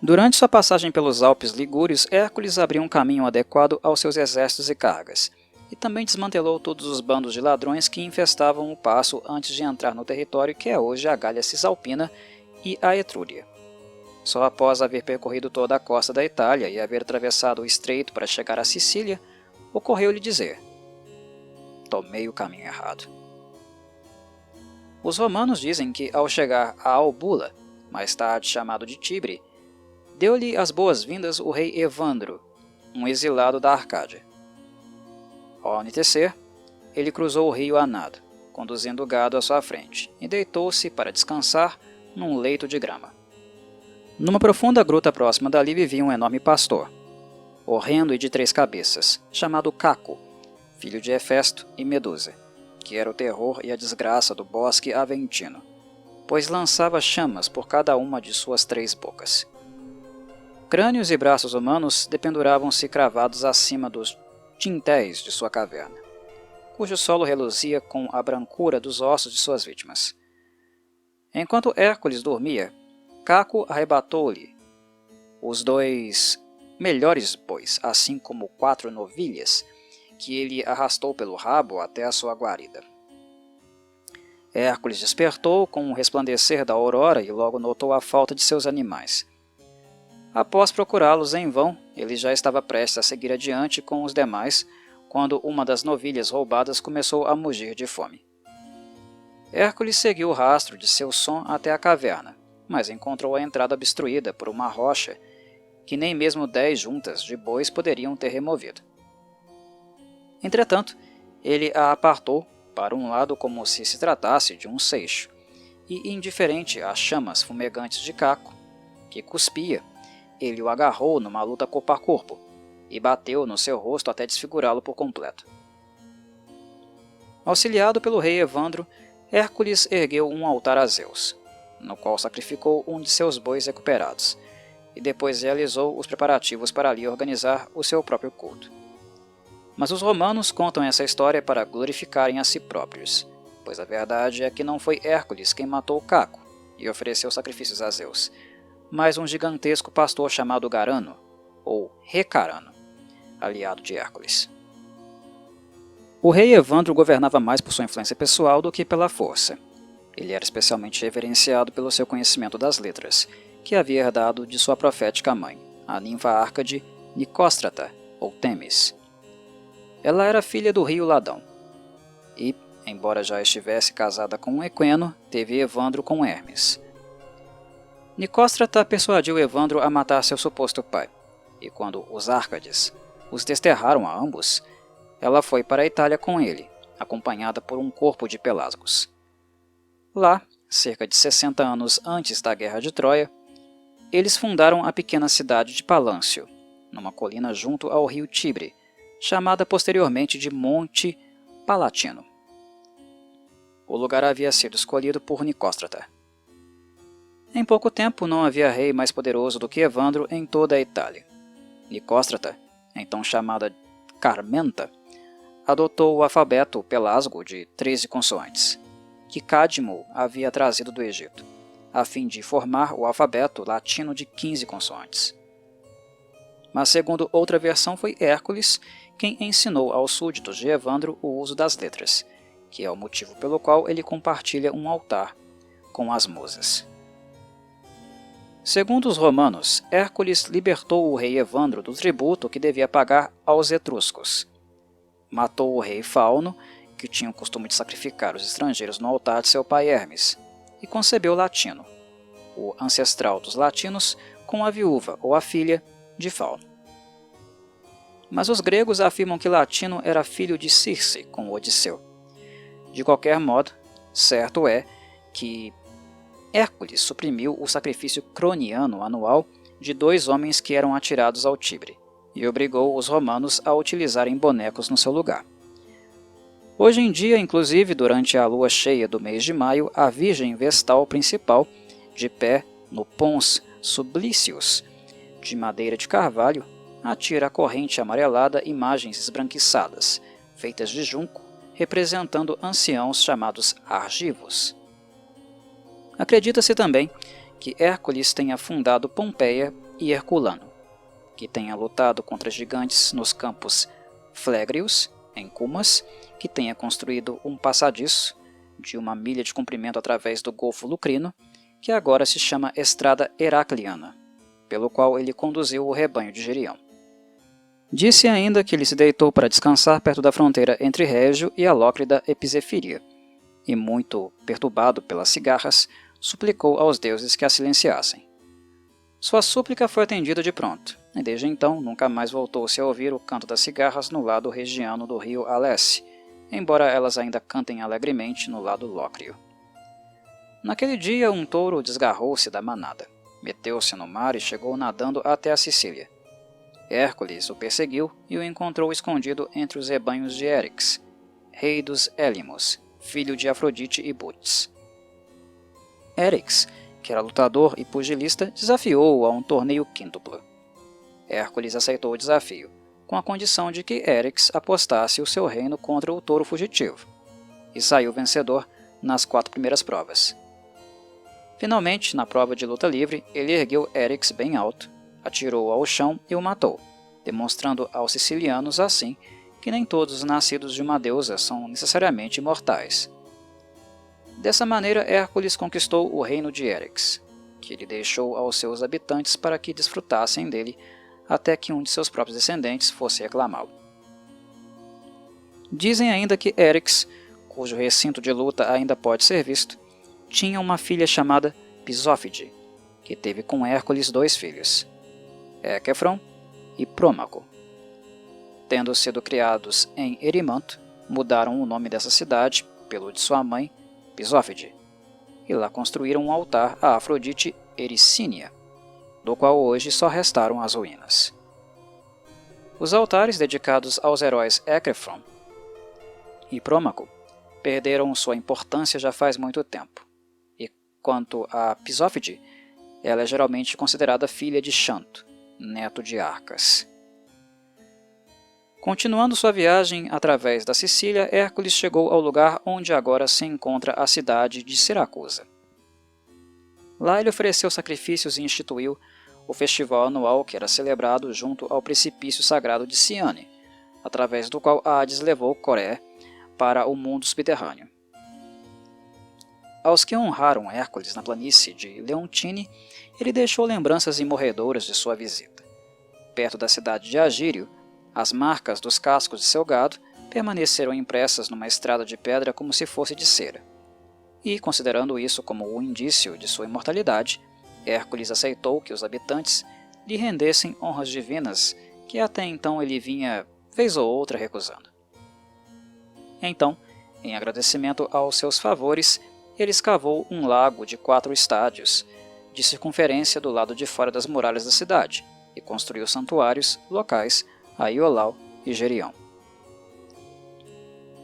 Durante sua passagem pelos Alpes Ligúrios, Hércules abriu um caminho adequado aos seus exércitos e cargas, e também desmantelou todos os bandos de ladrões que infestavam o passo antes de entrar no território que é hoje a Gália Cisalpina e a Etrúria. Só após haver percorrido toda a costa da Itália e haver atravessado o estreito para chegar à Sicília, ocorreu-lhe dizer: "Tomei o caminho errado." Os romanos dizem que, ao chegar a Albula, mais tarde chamado de Tibre, deu-lhe as boas-vindas o rei Evandro, um exilado da Arcádia. Ao anoitecer, ele cruzou o rio a nado, conduzindo o gado à sua frente, e deitou-se para descansar num leito de grama. Numa profunda gruta próxima dali vivia um enorme pastor, horrendo e de 3 cabeças, chamado Caco, filho de Hefesto e Medusa, que era o terror e a desgraça do bosque aventino, pois lançava chamas por cada uma de suas 3 bocas. Crânios e braços humanos dependuravam-se cravados acima dos tintéis de sua caverna, cujo solo reluzia com a brancura dos ossos de suas vítimas. Enquanto Hércules dormia, Caco arrebatou-lhe os 2 melhores bois, assim como 4 novilhas, que ele arrastou pelo rabo até a sua guarida. Hércules despertou com o resplandecer da aurora e logo notou a falta de seus animais. Após procurá-los em vão, ele já estava prestes a seguir adiante com os demais, quando uma das novilhas roubadas começou a mugir de fome. Hércules seguiu o rastro de seu som até a caverna, mas encontrou a entrada obstruída por uma rocha que nem mesmo 10 juntas de bois poderiam ter removido. Entretanto, ele a apartou para um lado como se tratasse de um seixo, e, indiferente às chamas fumegantes de Caco, que cuspia, ele o agarrou numa luta corpo a corpo, e bateu no seu rosto até desfigurá-lo por completo. Auxiliado pelo rei Evandro, Hércules ergueu um altar a Zeus, no qual sacrificou um de seus bois recuperados, e depois realizou os preparativos para ali organizar o seu próprio culto. Mas os romanos contam essa história para glorificarem a si próprios, pois a verdade é que não foi Hércules quem matou Caco e ofereceu sacrifícios a Zeus, mas um gigantesco pastor chamado Garano, ou Recarano, aliado de Hércules. O rei Evandro governava mais por sua influência pessoal do que pela força. Ele era especialmente reverenciado pelo seu conhecimento das letras, que havia herdado de sua profética mãe, a ninfa Árcade Nicóstrata, ou Temis. Ela era filha do rio Ladão, e, embora já estivesse casada com Equeno, teve Evandro com Hermes. Nicóstrata persuadiu Evandro a matar seu suposto pai, e quando os Árcades os desterraram a ambos, ela foi para a Itália com ele, acompanhada por um corpo de pelasgos. Lá, cerca de 60 anos antes da Guerra de Troia, eles fundaram a pequena cidade de Palâncio, numa colina junto ao rio Tibre, chamada posteriormente de Monte Palatino. O lugar havia sido escolhido por Nicóstrata. Em pouco tempo não havia rei mais poderoso do que Evandro em toda a Itália. Nicóstrata, então chamada Carmenta, adotou o alfabeto pelasgo de 13 consoantes, que Cadmo havia trazido do Egito, a fim de formar o alfabeto latino de 15 consoantes. Mas segundo outra versão foi Hércules quem ensinou aos súditos de Evandro o uso das letras, que é o motivo pelo qual ele compartilha um altar com as musas. Segundo os romanos, Hércules libertou o rei Evandro do tributo que devia pagar aos etruscos. Matou o rei Fauno, que tinha o costume de sacrificar os estrangeiros no altar de seu pai Hermes, e concebeu Latino, o ancestral dos latinos, com a viúva ou a filha de Fauno. Mas os gregos afirmam que Latino era filho de Circe com Odisseu. De qualquer modo, certo é que Hércules suprimiu o sacrifício croniano anual de 2 homens que eram atirados ao Tibre, e obrigou os romanos a utilizarem bonecos no seu lugar. Hoje em dia, inclusive durante a lua cheia do mês de maio, a Virgem Vestal principal, de pé no Pons Sublicius, de madeira de carvalho, atira a corrente amarelada imagens esbranquiçadas, feitas de junco, representando anciãos chamados argivos. Acredita-se também que Hércules tenha fundado Pompeia e Herculano, que tenha lutado contra gigantes nos campos Flegrios, em Cumas, que tenha construído um passadiço de 1 milha de comprimento através do Golfo Lucrino, que agora se chama Estrada Heracliana, pelo qual ele conduziu o rebanho de Gerião. Disse ainda que ele se deitou para descansar perto da fronteira entre Régio e a Lócrida Epizefiria, e muito perturbado pelas cigarras, suplicou aos deuses que a silenciassem. Sua súplica foi atendida de pronto, e desde então nunca mais voltou-se a ouvir o canto das cigarras no lado regiano do rio Alesse, embora elas ainda cantem alegremente no lado lócrio. Naquele dia um touro desgarrou-se da manada, meteu-se no mar e chegou nadando até a Sicília. Hércules o perseguiu e o encontrou escondido entre os rebanhos de Érix, rei dos Élymos, filho de Afrodite e Butes. Érix, que era lutador e pugilista, desafiou-o a um torneio quíntuplo. Hércules aceitou o desafio, com a condição de que Érix apostasse o seu reino contra o touro fugitivo, e saiu vencedor nas 4 primeiras provas. Finalmente, na prova de luta livre, ele ergueu Érix bem alto, atirou-o ao chão e o matou, demonstrando aos sicilianos assim que nem todos os nascidos de uma deusa são necessariamente imortais. Dessa maneira, Hércules conquistou o reino de Érix, que ele deixou aos seus habitantes para que desfrutassem dele até que um de seus próprios descendentes fosse reclamá-lo. Dizem ainda que Érix, cujo recinto de luta ainda pode ser visto, tinha uma filha chamada Pisófide, que teve com Hércules 2 filhos, Equefron e Prômaco. Tendo sido criados em Erimanto, mudaram o nome dessa cidade pelo de sua mãe, Pisófide, e lá construíram um altar a Afrodite Ericínia, do qual hoje só restaram as ruínas. Os altares dedicados aos heróis Ecrefron e Prômaco perderam sua importância já faz muito tempo. E quanto a Pisófide, ela é geralmente considerada filha de Xanto, neto de Arcas. Continuando sua viagem através da Sicília, Hércules chegou ao lugar onde agora se encontra a cidade de Siracusa. Lá ele ofereceu sacrifícios e instituiu o festival anual que era celebrado junto ao precipício sagrado de Ciane, através do qual Hades levou Coré para o mundo subterrâneo. Aos que honraram Hércules na planície de Leontine, ele deixou lembranças imorredoras de sua visita. Perto da cidade de Agírio, as marcas dos cascos de seu gado permaneceram impressas numa estrada de pedra como se fosse de cera. E, considerando isso como um indício de sua imortalidade, Hércules aceitou que os habitantes lhe rendessem honras divinas que até então ele vinha, vez ou outra, recusando. Então, em agradecimento aos seus favores, ele escavou um lago de 4 estádios, de circunferência do lado de fora das muralhas da cidade, e construiu santuários locais a Iolau e Gerião.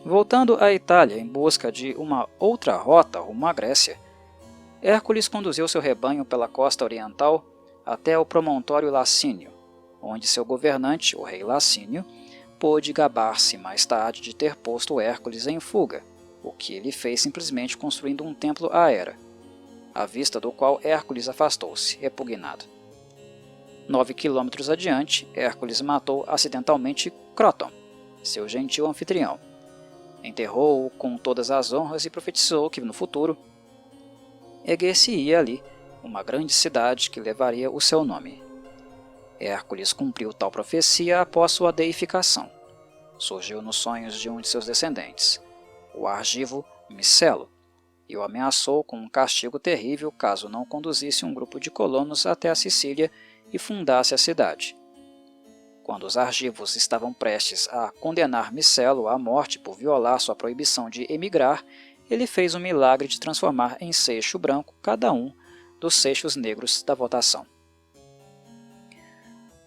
Voltando à Itália em busca de uma outra rota rumo à Grécia, Hércules conduziu seu rebanho pela costa oriental até o promontório Lacínio, onde seu governante, o rei Lacínio, pôde gabar-se mais tarde de ter posto Hércules em fuga, o que ele fez simplesmente construindo um templo à Hera, à vista do qual Hércules afastou-se, repugnado. 9 quilômetros adiante, Hércules matou acidentalmente Cróton, seu gentil anfitrião. Enterrou-o com todas as honras e profetizou que, no futuro, erguer-se-ia ali uma grande cidade que levaria o seu nome. Hércules cumpriu tal profecia após sua deificação. Surgiu nos sonhos de um de seus descendentes, o argivo Micelo, e o ameaçou com um castigo terrível caso não conduzisse um grupo de colonos até a Sicília e fundasse a cidade. Quando os argivos estavam prestes a condenar Micelo à morte por violar sua proibição de emigrar, ele fez o milagre de transformar em seixo branco cada um dos seixos negros da votação.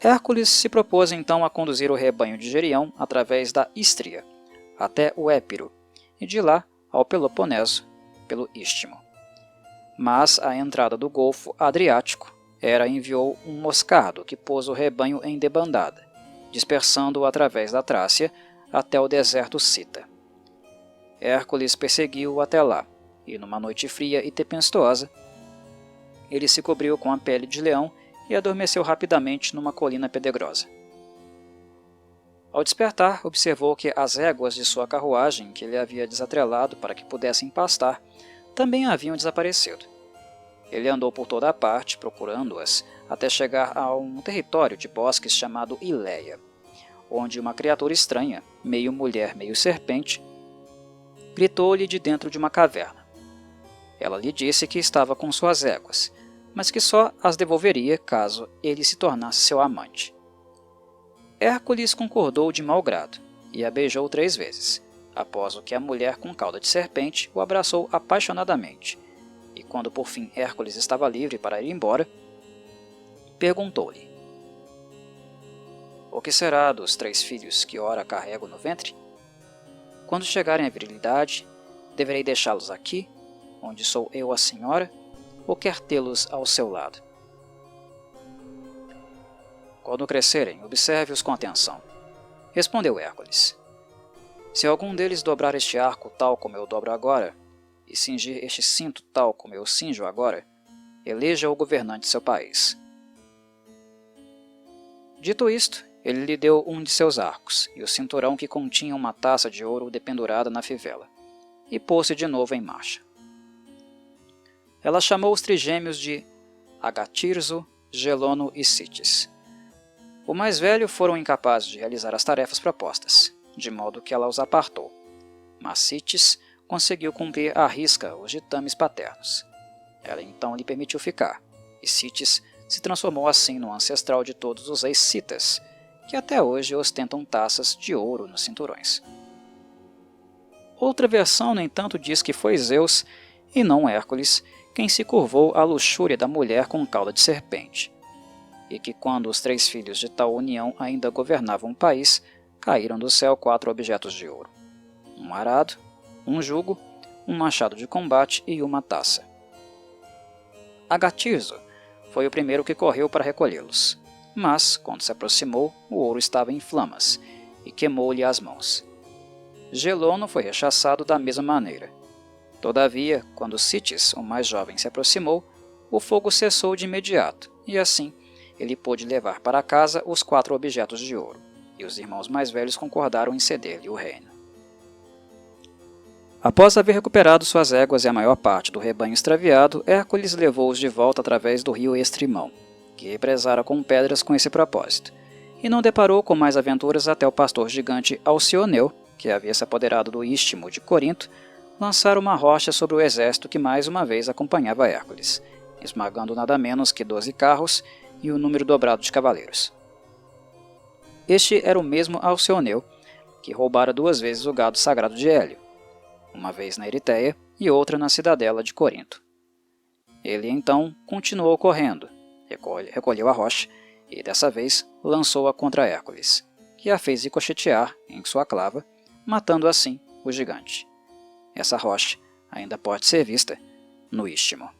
Hércules se propôs então a conduzir o rebanho de Gerião através da Ístria até o Épiro e de lá ao Peloponeso pelo Istmo. Mas a entrada do Golfo Adriático, Hera enviou um moscardo que pôs o rebanho em debandada, dispersando-o através da Trácia até o deserto Cita. Hércules perseguiu-o até lá, e numa noite fria e tempestuosa, ele se cobriu com a pele de leão e adormeceu rapidamente numa colina pedregosa. Ao despertar, observou que as éguas de sua carruagem, que ele havia desatrelado para que pudessem pastar, também haviam desaparecido. Ele andou por toda a parte, procurando-as, até chegar a um território de bosques chamado Ileia, onde uma criatura estranha, meio mulher, meio serpente, gritou-lhe de dentro de uma caverna. Ela lhe disse que estava com suas éguas, mas que só as devolveria caso ele se tornasse seu amante. Hércules concordou de mau grado e a beijou 3 vezes, após o que a mulher com cauda de serpente o abraçou apaixonadamente, e quando por fim Hércules estava livre para ir embora, perguntou-lhe: "O que será dos 3 filhos que ora carrego no ventre? Quando chegarem à virilidade, deverei deixá-los aqui, onde sou eu a senhora, ou quer tê-los ao seu lado?" "Quando crescerem, observe-os com atenção", respondeu Hércules. "Se algum deles dobrar este arco tal como eu dobro agora, e cingir este cinto tal como eu cinjo agora, eleja o governante de seu país." Dito isto, ele lhe deu um de seus arcos e o cinturão que continha uma taça de ouro dependurada na fivela, e pôs-se de novo em marcha. Ela chamou os trigêmeos de Agatirso, Gelono e Citis. O mais velho foram incapazes de realizar as tarefas propostas, de modo que ela os apartou, mas Citis conseguiu cumprir à risca os ditames paternos. Ela então lhe permitiu ficar, e Citis se transformou assim no ancestral de todos os reis citas, que até hoje ostentam taças de ouro nos cinturões. Outra versão, no entanto, diz que foi Zeus, e não Hércules, quem se curvou à luxúria da mulher com cauda de serpente. e que quando os 3 filhos de tal união ainda governavam o país, caíram do céu 4 objetos de ouro: um arado, um jugo, um machado de combate e uma taça. Agatirzo foi o primeiro que correu para recolhê-los, mas, quando se aproximou, o ouro estava em flamas, e queimou-lhe as mãos. Gelono foi rechaçado da mesma maneira. Todavia, quando Citis, o mais jovem, se aproximou, o fogo cessou de imediato, e assim ele pôde levar para casa os 4 objetos de ouro, e os irmãos mais velhos concordaram em ceder-lhe o reino. Após haver recuperado suas éguas e a maior parte do rebanho extraviado, Hércules levou-os de volta através do rio Estrimão, que represara com pedras com esse propósito, e não deparou com mais aventuras até o pastor gigante Alcioneu, que havia se apoderado do istmo de Corinto, lançar uma rocha sobre o exército que mais uma vez acompanhava Hércules, esmagando nada menos que 12 carros e o número dobrado de cavaleiros. Este era o mesmo Alcioneu que roubara 2 vezes o gado sagrado de Hélio, uma vez na Eritéia e outra na cidadela de Corinto. Ele então continuou correndo, recolheu a rocha e dessa vez lançou-a contra Hércules, que a fez ricochetear em sua clava, matando assim o gigante. Essa rocha ainda pode ser vista no istmo.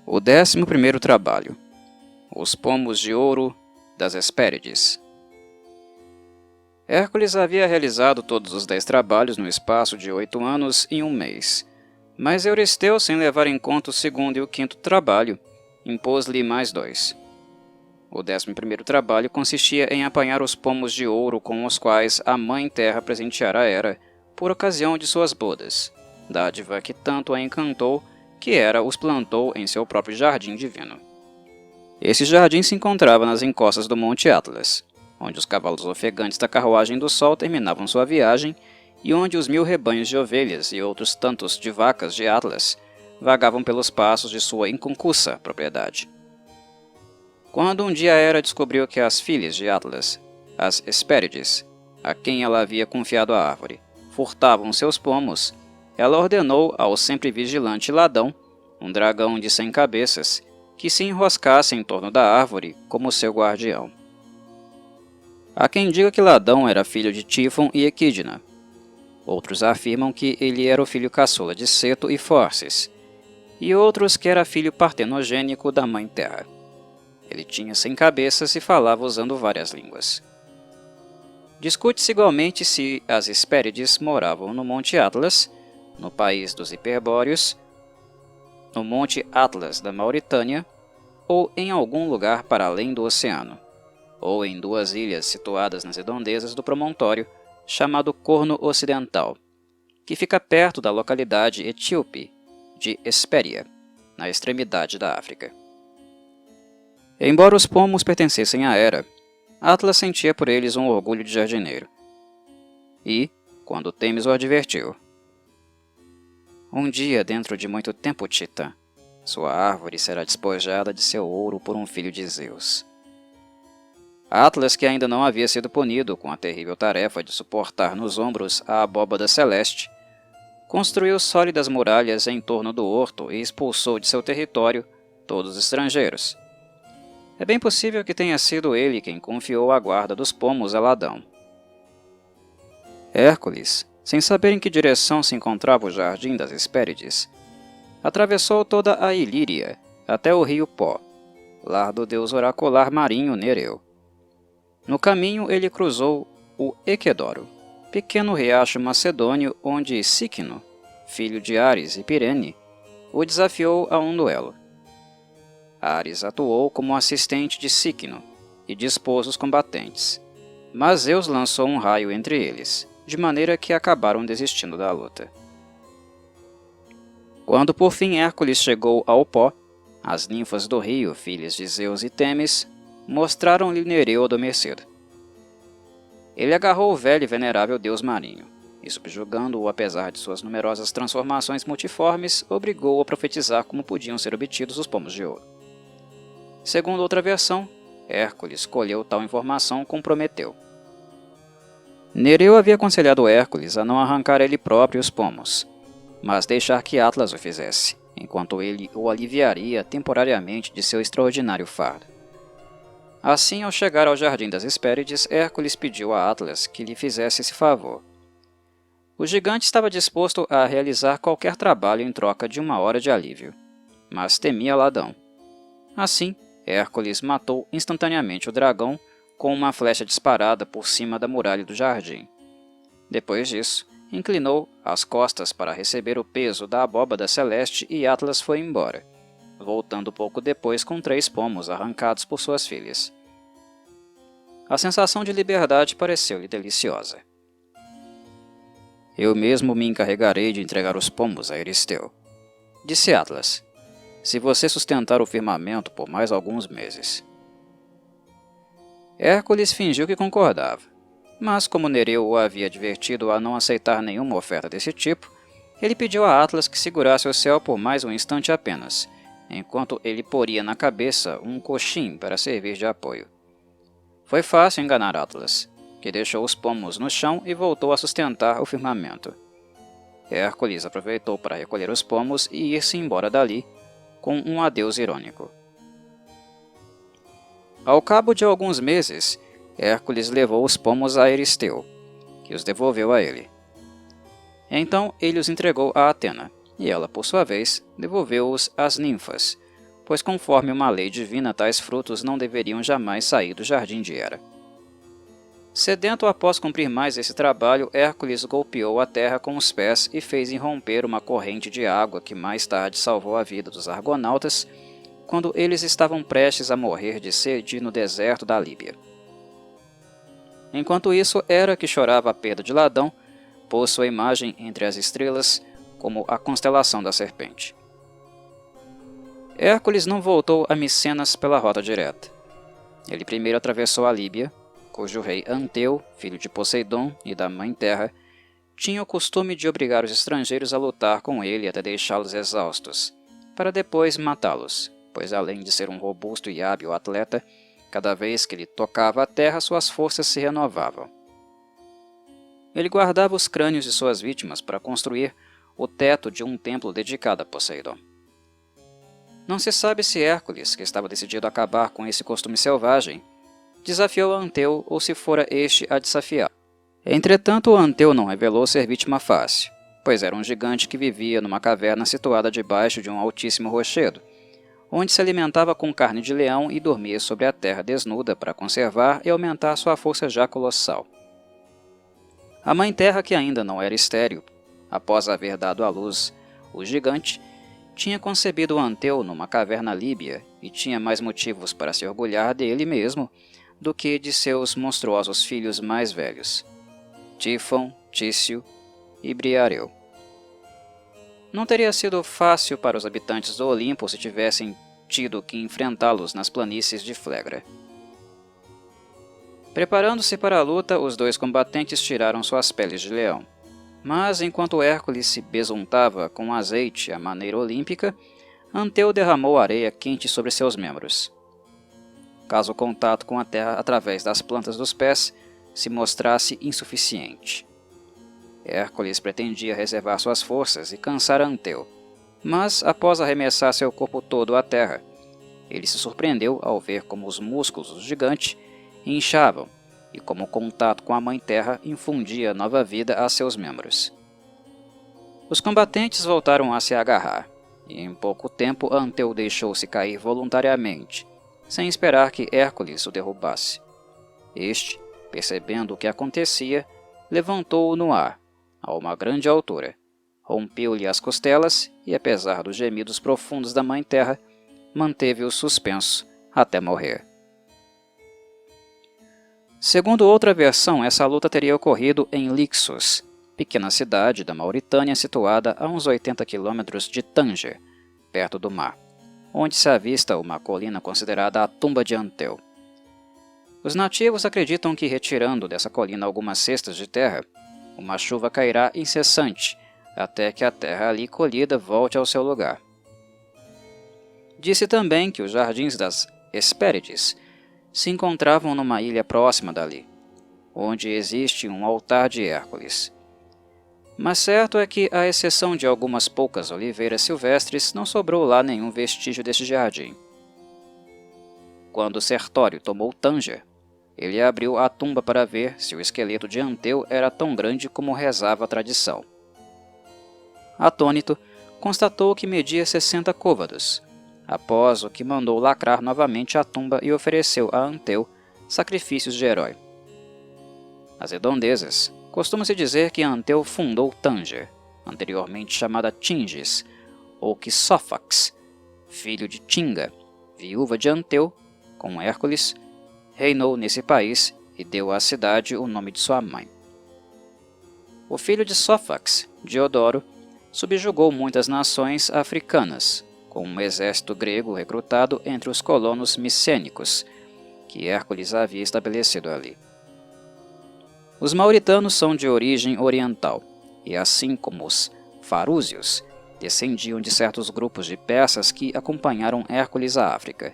O 11º trabalho: os pomos de ouro das Hespérides. Hércules havia realizado todos os 10 trabalhos no espaço de 8 anos e 1 mês, mas Euristeu, sem levar em conta o 2º e o 5º trabalho, impôs-lhe mais 2. O 11º trabalho consistia em apanhar os pomos de ouro com os quais a Mãe Terra presenteara Hera por ocasião de suas bodas, dádiva que tanto a encantou que Hera os plantou em seu próprio jardim divino. Esse jardim se encontrava nas encostas do Monte Atlas, onde os cavalos ofegantes da carruagem do Sol terminavam sua viagem e onde os 1000 rebanhos de ovelhas e outros tantos de vacas de Atlas vagavam pelos passos de sua inconcursa propriedade. Quando um dia Hera descobriu que as filhas de Atlas, as Hespérides, a quem ela havia confiado a árvore, furtavam seus pomos, ela ordenou ao sempre vigilante Ladão, um dragão de 100 cabeças, que se enroscasse em torno da árvore como seu guardião. Há quem diga que Ladão era filho de Tífon e Equidna. Outros afirmam que ele era o filho caçula de Ceto e Forces, e outros que era filho partenogênico da Mãe Terra. Ele tinha 100 cabeças e falava usando várias línguas. Discute-se igualmente se as Hespérides moravam no Monte Atlas, no país dos Hiperbóreos, no Monte Atlas da Mauritânia, ou em algum lugar para além do oceano, ou em 2 ilhas situadas nas redondezas do promontório, chamado Corno Ocidental, que fica perto da localidade etíope de Hespéria, na extremidade da África. Embora os pomos pertencessem a Hera, Atlas sentia por eles um orgulho de jardineiro. E, quando Têmis o advertiu: um dia, dentro de muito tempo, Titã, sua árvore será despojada de seu ouro por um filho de Zeus. Atlas, que ainda não havia sido punido com a terrível tarefa de suportar nos ombros a abóbada celeste, construiu sólidas muralhas em torno do horto e expulsou de seu território todos os estrangeiros. É bem possível que tenha sido ele quem confiou a guarda dos pomos a Ladão. Hércules, sem saber em que direção se encontrava o jardim das Hespérides, atravessou toda a Ilíria até o rio Pó, lar do deus oracular marinho Nereu. No caminho ele cruzou o Equedoro, pequeno riacho macedônio onde Cicno, filho de Ares e Pirene, o desafiou a um duelo. Ares atuou como assistente de Cicno e dispôs os combatentes, mas Zeus lançou um raio entre eles, de maneira que acabaram desistindo da luta. Quando por fim Hércules chegou ao Pó, as ninfas do rio, filhas de Zeus e Temis, mostraram-lhe Nereu adormecido. Ele agarrou o velho e venerável deus marinho, e subjugando-o apesar de suas numerosas transformações multiformes, obrigou-o a profetizar como podiam ser obtidos os pomos de ouro. Segundo outra versão, Hércules colheu tal informação com Prometeu. Nereu havia aconselhado Hércules a não arrancar ele próprio os pomos, mas deixar que Atlas o fizesse, enquanto ele o aliviaria temporariamente de seu extraordinário fardo. Assim, ao chegar ao Jardim das Hespérides, Hércules pediu a Atlas que lhe fizesse esse favor. O gigante estava disposto a realizar qualquer trabalho em troca de 1 hora de alívio, mas temia Ladão. Assim, Hércules matou instantaneamente o dragão com uma flecha disparada por cima da muralha do jardim. Depois disso, inclinou as costas para receber o peso da abóbada celeste e Atlas foi embora, voltando pouco depois com 3 pomos arrancados por suas filhas. A sensação de liberdade pareceu-lhe deliciosa. Eu mesmo me encarregarei de entregar os pomos a Euristeu, disse Atlas, se você sustentar o firmamento por mais alguns meses. Hércules fingiu que concordava, mas como Nereu o havia advertido a não aceitar nenhuma oferta desse tipo, ele pediu a Atlas que segurasse o céu por mais um instante apenas, enquanto ele poria na cabeça um coxim para servir de apoio. Foi fácil enganar Atlas, que deixou os pomos no chão e voltou a sustentar o firmamento. Hércules aproveitou para recolher os pomos e ir-se embora dali, com um adeus irônico. Ao cabo de alguns meses, Hércules levou os pomos a Euristeu, que os devolveu a ele. Então ele os entregou a Atena, e ela, por sua vez, devolveu-os às ninfas, pois conforme uma lei divina tais frutos não deveriam jamais sair do jardim de Hera. Sedento após cumprir mais esse trabalho, Hércules golpeou a terra com os pés e fez irromper uma corrente de água que mais tarde salvou a vida dos argonautas quando eles estavam prestes a morrer de sede no deserto da Líbia. Enquanto isso, Hera, que chorava a perda de Ladão, pôs sua imagem entre as estrelas como a constelação da serpente. Hércules não voltou a Micenas pela rota direta. Ele primeiro atravessou a Líbia, cujo rei Anteu, filho de Poseidon e da Mãe Terra, tinha o costume de obrigar os estrangeiros a lutar com ele até deixá-los exaustos, para depois matá-los, pois além de ser um robusto e hábil atleta, cada vez que ele tocava a terra suas forças se renovavam. Ele guardava os crânios de suas vítimas para construir o teto de um templo dedicado a Poseidon. Não se sabe se Hércules, que estava decidido a acabar com esse costume selvagem, desafiou Anteu ou se fora este a desafiar. Entretanto, Anteu não revelou ser vítima fácil, pois era um gigante que vivia numa caverna situada debaixo de um altíssimo rochedo, onde se alimentava com carne de leão e dormia sobre a terra desnuda para conservar e aumentar sua força já colossal. A Mãe Terra, que ainda não era estéril, após haver dado à luz o gigante, tinha concebido Anteu numa caverna líbia e tinha mais motivos para se orgulhar dele mesmo do que de seus monstruosos filhos mais velhos, Tífon, Tício e Briareu. Não teria sido fácil para os habitantes do Olimpo se tivessem tido que enfrentá-los nas planícies de Flegra. Preparando-se para a luta, os 2 combatentes tiraram suas peles de leão. Mas, enquanto Hércules se besuntava com azeite à maneira olímpica, Anteu derramou areia quente sobre seus membros. Caso o contato com a terra através das plantas dos pés se mostrasse insuficiente. Hércules pretendia reservar suas forças e cansar Anteu, mas após arremessar seu corpo todo à terra, ele se surpreendeu ao ver como os músculos do gigante inchavam e como o contato com a Mãe Terra infundia nova vida a seus membros. Os combatentes voltaram a se agarrar, e em pouco tempo Anteu deixou-se cair voluntariamente, sem esperar que Hércules o derrubasse. Este, percebendo o que acontecia, levantou-o no ar, a uma grande altura, rompeu-lhe as costelas e, apesar dos gemidos profundos da Mãe Terra, manteve-o suspenso até morrer. Segundo outra versão, essa luta teria ocorrido em Lixos, pequena cidade da Mauritânia situada a uns 80 quilômetros de Tânger, perto do mar, onde se avista uma colina considerada a tumba de Anteu. Os nativos acreditam que, retirando dessa colina algumas cestas de terra, uma chuva cairá incessante, até que a terra ali colhida volte ao seu lugar. Disse também que os jardins das Hespérides se encontravam numa ilha próxima dali, onde existe um altar de Hércules. Mas certo é que, à exceção de algumas poucas oliveiras silvestres, não sobrou lá nenhum vestígio deste jardim. Quando Sertório tomou Tanger, ele abriu a tumba para ver se o esqueleto de Anteu era tão grande como rezava a tradição. Atônito, constatou que media 60 côvados, após o que mandou lacrar novamente a tumba e ofereceu a Anteu sacrifícios de herói. Nas redondezas, costuma-se dizer que Anteu fundou Tanger, anteriormente chamada Tingis, ou que Sófax, filho de Tinga, viúva de Anteu, com Hércules, reinou nesse país e deu à cidade o nome de sua mãe. O filho de Sófax, Diodoro, subjugou muitas nações africanas, com um exército grego recrutado entre os colonos micênicos, que Hércules havia estabelecido ali. Os mauritanos são de origem oriental, e assim como os farúzios, descendiam de certos grupos de persas que acompanharam Hércules à África.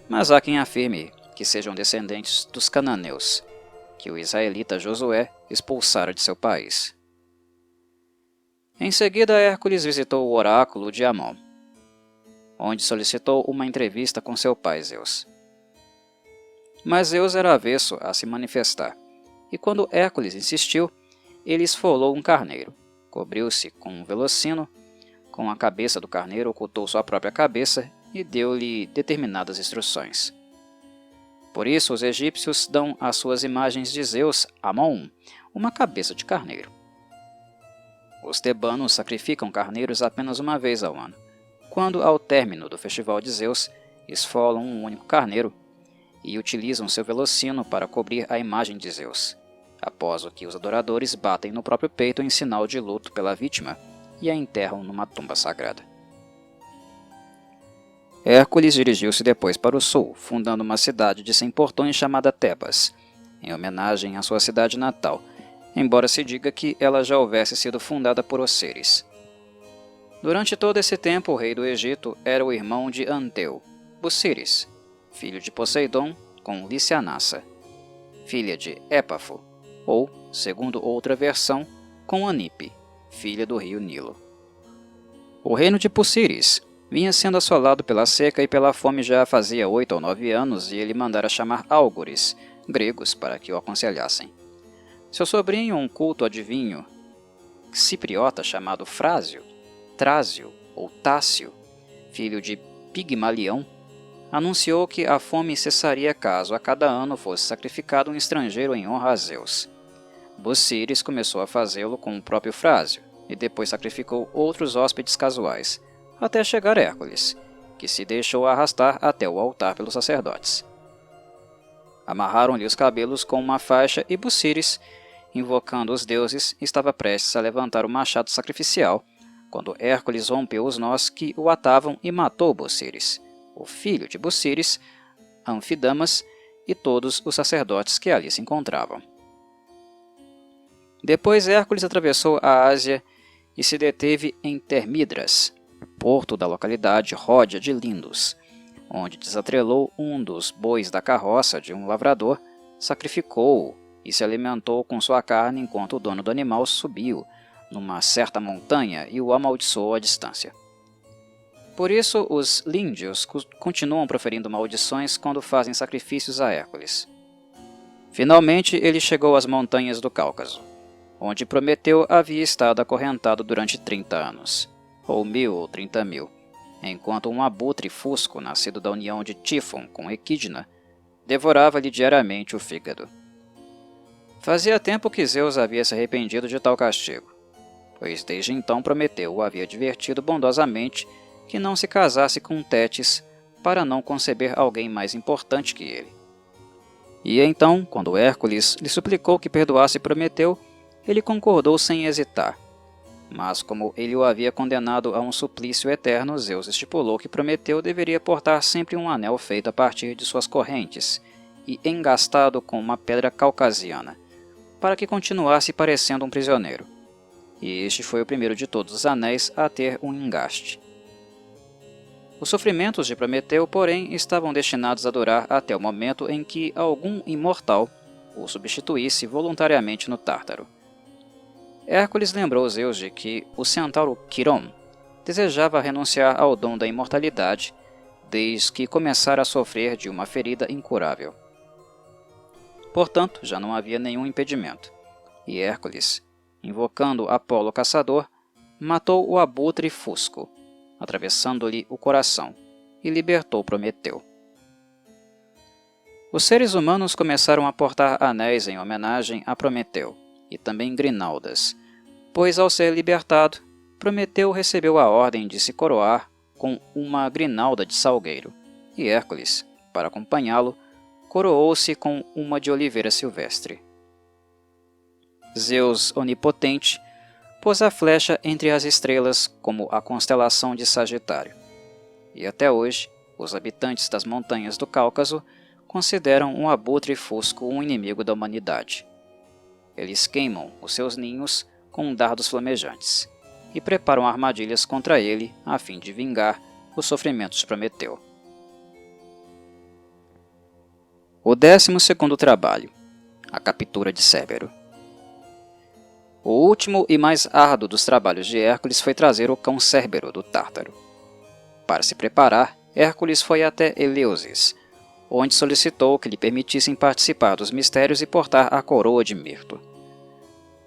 Mas há quem afirme que sejam descendentes dos cananeus, que o israelita Josué expulsara de seu país. Em seguida, Hércules visitou o oráculo de Amon, onde solicitou uma entrevista com seu pai Zeus. Mas Zeus era avesso a se manifestar, e quando Hércules insistiu, ele esfolou um carneiro, cobriu-se com um velocino, com a cabeça do carneiro ocultou sua própria cabeça e deu-lhe determinadas instruções. Por isso, os egípcios dão às suas imagens de Zeus, Amon, uma cabeça de carneiro. Os tebanos sacrificam carneiros apenas uma vez ao ano, quando, ao término do festival de Zeus, esfolam um único carneiro e utilizam seu velocino para cobrir a imagem de Zeus, após o que os adoradores batem no próprio peito em sinal de luto pela vítima e a enterram numa tumba sagrada. Hércules dirigiu-se depois para o sul, fundando uma cidade de 100 portões chamada Tebas, em homenagem à sua cidade natal, embora se diga que ela já houvesse sido fundada por Osíris. Durante todo esse tempo, o rei do Egito era o irmão de Anteu, Busiris, filho de Poseidon com Licianassa, filha de Épafo, ou, segundo outra versão, com Anipe, filha do rio Nilo. O reino de Busiris vinha sendo assolado pela seca e pela fome já fazia 8 ou 9 anos e ele mandara chamar álgures, gregos, para que o aconselhassem. Seu sobrinho, um culto adivinho, cipriota chamado Trásio ou Tácio, filho de Pigmalião, anunciou que a fome cessaria caso a cada ano fosse sacrificado um estrangeiro em honra a Zeus. Busiris começou a fazê-lo com o próprio Frásio, e depois sacrificou outros hóspedes casuais, até chegar Hércules, que se deixou arrastar até o altar pelos sacerdotes. Amarraram-lhe os cabelos com uma faixa e Busiris, invocando os deuses, estava prestes a levantar o machado sacrificial, quando Hércules rompeu os nós que o atavam e matou Busiris, o filho de Busiris, Anfidamas e todos os sacerdotes que ali se encontravam. Depois Hércules atravessou a Ásia e se deteve em Termidras, porto da localidade Ródia de Lindos, onde desatrelou um dos bois da carroça de um lavrador, sacrificou-o e se alimentou com sua carne enquanto o dono do animal subiu numa certa montanha e o amaldiçoou à distância. Por isso, os líndios continuam proferindo maldições quando fazem sacrifícios a Hércules. Finalmente, ele chegou às montanhas do Cáucaso, onde Prometeu havia estado acorrentado durante 30 anos, ou 1000 ou 30.000, enquanto um abutre fusco nascido da união de Tífon com Equidna devorava-lhe diariamente o fígado. Fazia tempo que Zeus havia se arrependido de tal castigo, pois desde então Prometeu o havia advertido bondosamente que não se casasse com Tétis para não conceber alguém mais importante que ele. E então, quando Hércules lhe suplicou que perdoasse Prometeu, ele concordou sem hesitar. Mas como ele o havia condenado a um suplício eterno, Zeus estipulou que Prometeu deveria portar sempre um anel feito a partir de suas correntes e engastado com uma pedra caucasiana, para que continuasse parecendo um prisioneiro. E este foi o primeiro de todos os anéis a ter um engaste. Os sofrimentos de Prometeu, porém, estavam destinados a durar até o momento em que algum imortal o substituísse voluntariamente no Tártaro. Hércules lembrou Zeus de que o centauro Quiron desejava renunciar ao dom da imortalidade desde que começara a sofrer de uma ferida incurável. Portanto, já não havia nenhum impedimento, e Hércules, invocando Apolo Caçador, matou o abutre Fusco, atravessando-lhe o coração, e libertou Prometeu. Os seres humanos começaram a portar anéis em homenagem a Prometeu, e também grinaldas, pois ao ser libertado, Prometeu recebeu a ordem de se coroar com uma grinalda de salgueiro, e Hércules, para acompanhá-lo, coroou-se com uma de oliveira silvestre. Zeus onipotente pôs a flecha entre as estrelas como a constelação de Sagitário, e até hoje os habitantes das montanhas do Cáucaso consideram um abutre fusco um inimigo da humanidade. Eles queimam os seus ninhos com dardos flamejantes e preparam armadilhas contra ele a fim de vingar os sofrimentos de Prometeu. O 12º trabalho, a captura de Cébero. O último e mais árduo dos trabalhos de Hércules foi trazer o cão Cérbero do Tártaro. Para se preparar, Hércules foi até Eleusis, onde solicitou que lhe permitissem participar dos mistérios e portar a coroa de mirto.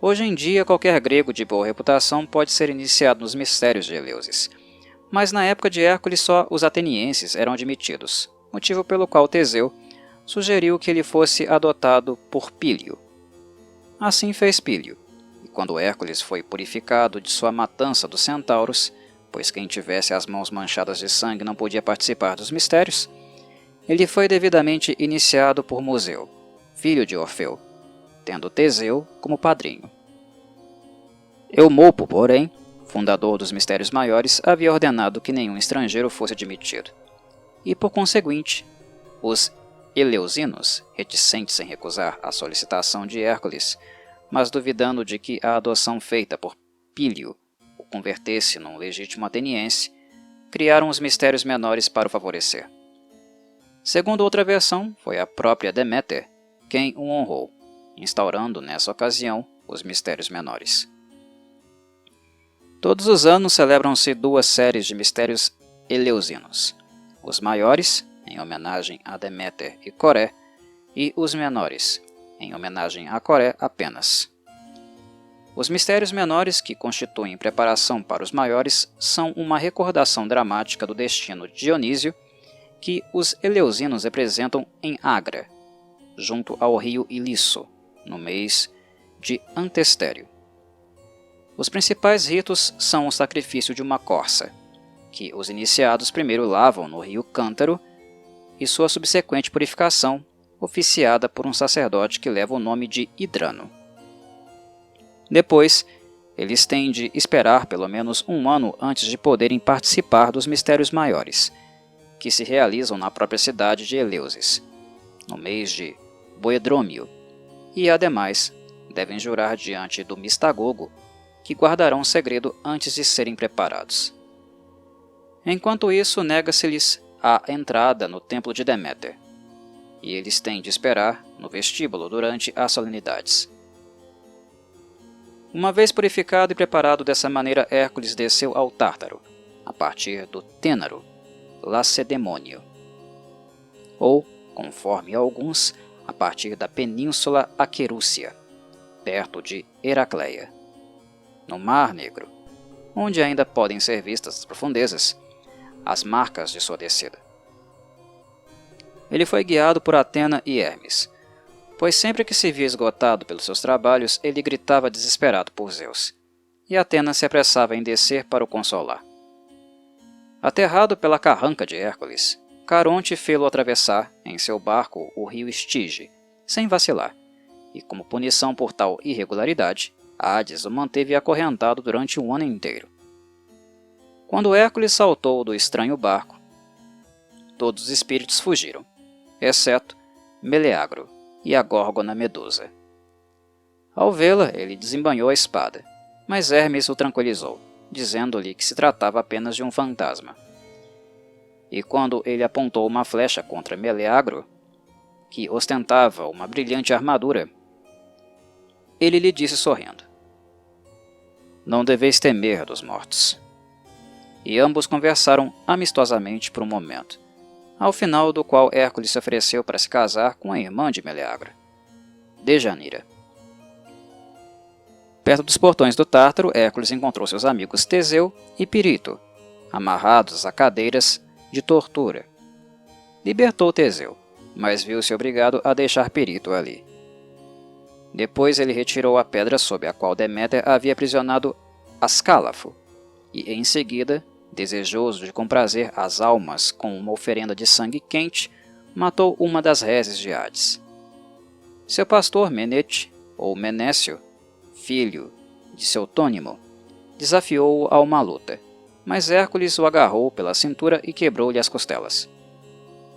Hoje em dia, qualquer grego de boa reputação pode ser iniciado nos mistérios de Eleusis, mas na época de Hércules só os atenienses eram admitidos, motivo pelo qual Teseu sugeriu que ele fosse adotado por Pílio. Assim fez Pílio, e quando Hércules foi purificado de sua matança dos centauros, pois quem tivesse as mãos manchadas de sangue não podia participar dos mistérios, ele foi devidamente iniciado por Museu, filho de Orfeu, tendo Teseu como padrinho. Eumolpo, porém, fundador dos mistérios maiores, havia ordenado que nenhum estrangeiro fosse admitido, e por conseguinte, os eleusinos, reticentes em recusar a solicitação de Hércules, mas duvidando de que a adoção feita por Pílio o convertesse num legítimo ateniense, criaram os mistérios menores para o favorecer. Segundo outra versão, foi a própria Deméter quem o honrou, instaurando nessa ocasião os mistérios menores. Todos os anos celebram-se duas séries de mistérios eleusinos, os maiores, em homenagem a Deméter e Coré, e os menores, em homenagem a Coré apenas. Os mistérios menores, que constituem preparação para os maiores, são uma recordação dramática do destino de Dionísio, que os eleusinos representam em Agra, junto ao rio Ilisso, no mês de Antestério. Os principais ritos são o sacrifício de uma corça, que os iniciados primeiro lavam no rio Cântaro, e sua subsequente purificação, oficiada por um sacerdote que leva o nome de Hidrano. Depois, eles têm de esperar pelo menos um ano antes de poderem participar dos mistérios maiores, que se realizam na própria cidade de Eleusis, no mês de Boedrômio, e, ademais, devem jurar diante do Mistagogo que guardarão o segredo antes de serem preparados. Enquanto isso, nega-se-lhes a entrada no templo de Deméter, e eles têm de esperar no vestíbulo durante as solenidades. Uma vez purificado e preparado dessa maneira, Hércules desceu ao Tártaro, a partir do Tênaro, Lacedemônio, ou, conforme alguns, a partir da Península Aquerúcia, perto de Heracleia, no Mar Negro, onde ainda podem ser vistas as profundezas, as marcas de sua descida. Ele foi guiado por Atena e Hermes, pois sempre que se via esgotado pelos seus trabalhos, ele gritava desesperado por Zeus, e Atena se apressava em descer para o consolar. Aterrado pela carranca de Hércules, Caronte fê-lo atravessar, em seu barco, o rio Estige, sem vacilar, e como punição por tal irregularidade, Hades o manteve acorrentado durante um ano inteiro. Quando Hércules saltou do estranho barco, todos os espíritos fugiram, exceto Meleagro e a Górgona Medusa. Ao vê-la, ele desembanhou a espada, mas Hermes o tranquilizou, dizendo-lhe que se tratava apenas de um fantasma. E quando ele apontou uma flecha contra Meleagro, que ostentava uma brilhante armadura, ele lhe disse sorrindo: Não deveis temer dos mortos. E ambos conversaram amistosamente por um momento, ao final do qual Hércules se ofereceu para se casar com a irmã de Meleagro, Dejanira. Perto dos portões do Tártaro, Hércules encontrou seus amigos Teseu e Pirito, amarrados a cadeiras de tortura. Libertou Teseu, mas viu-se obrigado a deixar Pirito ali. Depois ele retirou a pedra sob a qual Deméter havia aprisionado Ascálafo, e em seguida, desejoso de comprazer as almas com uma oferenda de sangue quente, matou uma das reses de Hades. Seu pastor Menete, ou Menécio, filho de seu Tônimo, desafiou-o a uma luta, mas Hércules o agarrou pela cintura e quebrou-lhe as costelas.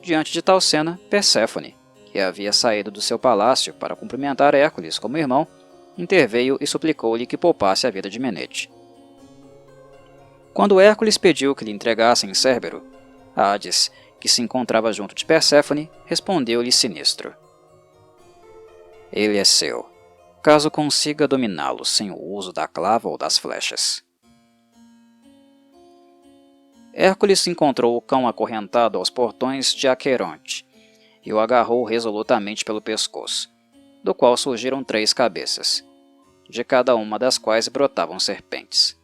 Diante de tal cena, Perséfone, que havia saído do seu palácio para cumprimentar Hércules como irmão, interveio e suplicou-lhe que poupasse a vida de Menete. Quando Hércules pediu que lhe entregassem Cérbero, Hades, que se encontrava junto de Perséfone, respondeu-lhe sinistro: Ele é seu, caso consiga dominá-lo sem o uso da clava ou das flechas. Hércules encontrou o cão acorrentado aos portões de Aqueronte e o agarrou resolutamente pelo pescoço, do qual surgiram 3 cabeças, de cada uma das quais brotavam serpentes.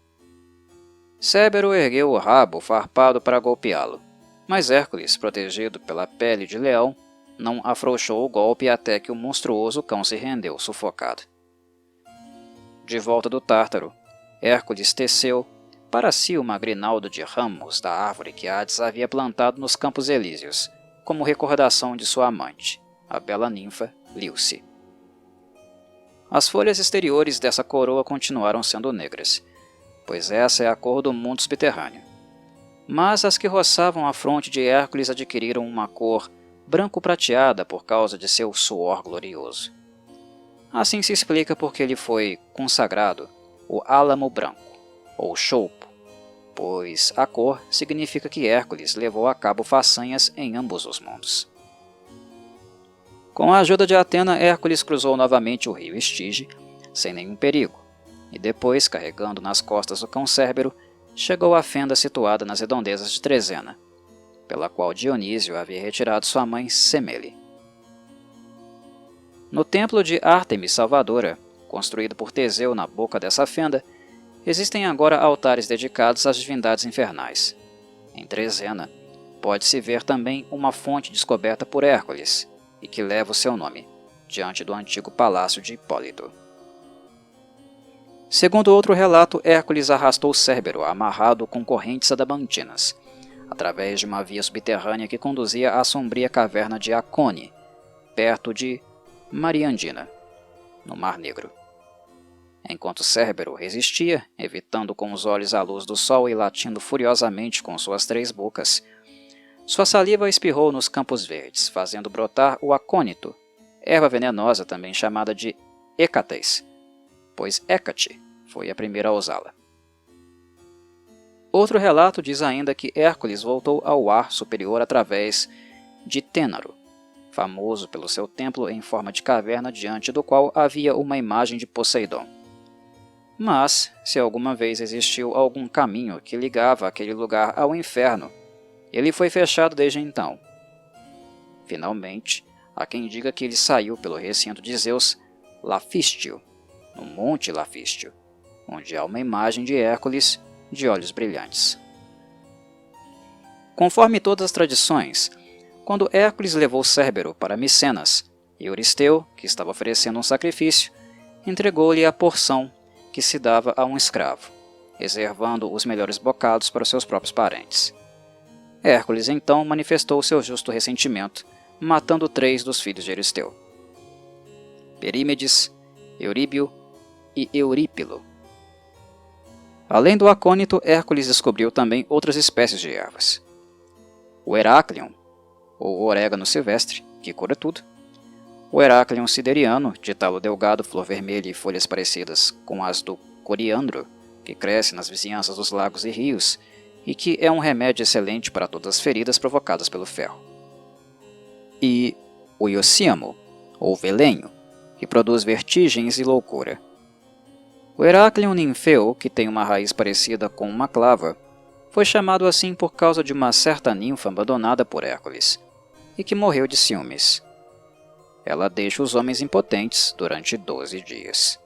Cérbero ergueu o rabo farpado para golpeá-lo, mas Hércules, protegido pela pele de leão, não afrouxou o golpe até que o monstruoso cão se rendeu sufocado. De volta do Tártaro, Hércules teceu para si uma grinalda de ramos da árvore que Hades havia plantado nos Campos Elíseos, como recordação de sua amante, a bela ninfa Líuce. As folhas exteriores dessa coroa continuaram sendo negras, pois essa é a cor do mundo subterrâneo. Mas as que roçavam a fronte de Hércules adquiriram uma cor branco-prateada por causa de seu suor glorioso. Assim se explica porque ele foi consagrado o Álamo Branco, ou Choupo, pois a cor significa que Hércules levou a cabo façanhas em ambos os mundos. Com a ajuda de Atena, Hércules cruzou novamente o rio Estige, sem nenhum perigo, e depois, carregando nas costas o cão Cérbero, chegou à fenda situada nas redondezas de Trezena, pela qual Dionísio havia retirado sua mãe Semele. No templo de Ártemis Salvadora, construído por Teseu na boca dessa fenda, existem agora altares dedicados às divindades infernais. Em Trezena, pode-se ver também uma fonte descoberta por Hércules, e que leva o seu nome, diante do antigo palácio de Hipólito. Segundo outro relato, Hércules arrastou Cérbero amarrado com correntes adamantinas, através de uma via subterrânea que conduzia à sombria caverna de Acone, perto de Mariandina, no Mar Negro. Enquanto Cérbero resistia, evitando com os olhos a luz do sol e latindo furiosamente com suas 3 bocas, sua saliva espirrou nos campos verdes, fazendo brotar o acônito, erva venenosa também chamada de Hécates, pois Hécate foi a primeira a usá-la. Outro relato diz ainda que Hércules voltou ao ar superior através de Tênaro, famoso pelo seu templo em forma de caverna diante do qual havia uma imagem de Poseidon. Mas, se alguma vez existiu algum caminho que ligava aquele lugar ao inferno, ele foi fechado desde então. Finalmente, há quem diga que ele saiu pelo recinto de Zeus Lafístio, no Monte Lafístio, onde há uma imagem de Hércules de olhos brilhantes. Conforme todas as tradições, quando Hércules levou Cérbero para Micenas, Euristeu, que estava oferecendo um sacrifício, entregou-lhe a porção que se dava a um escravo, reservando os melhores bocados para os seus próprios parentes. Hércules então manifestou seu justo ressentimento, matando 3 dos filhos de Euristeu: Perímedes, Euríbio e Eurípilo. Além do acônito, Hércules descobriu também outras espécies de ervas: o Herácleon, ou orégano silvestre, que cura tudo; o Herácleon sideriano, de talo delgado, flor vermelha e folhas parecidas com as do coriandro, que cresce nas vizinhanças dos lagos e rios, e que é um remédio excelente para todas as feridas provocadas pelo ferro; e o Iocíamo, ou velenho, que produz vertigens e loucura. O Heráclion ninfeu, que tem uma raiz parecida com uma clava, foi chamado assim por causa de uma certa ninfa abandonada por Hércules, e que morreu de ciúmes. Ela deixa os homens impotentes durante 12 dias.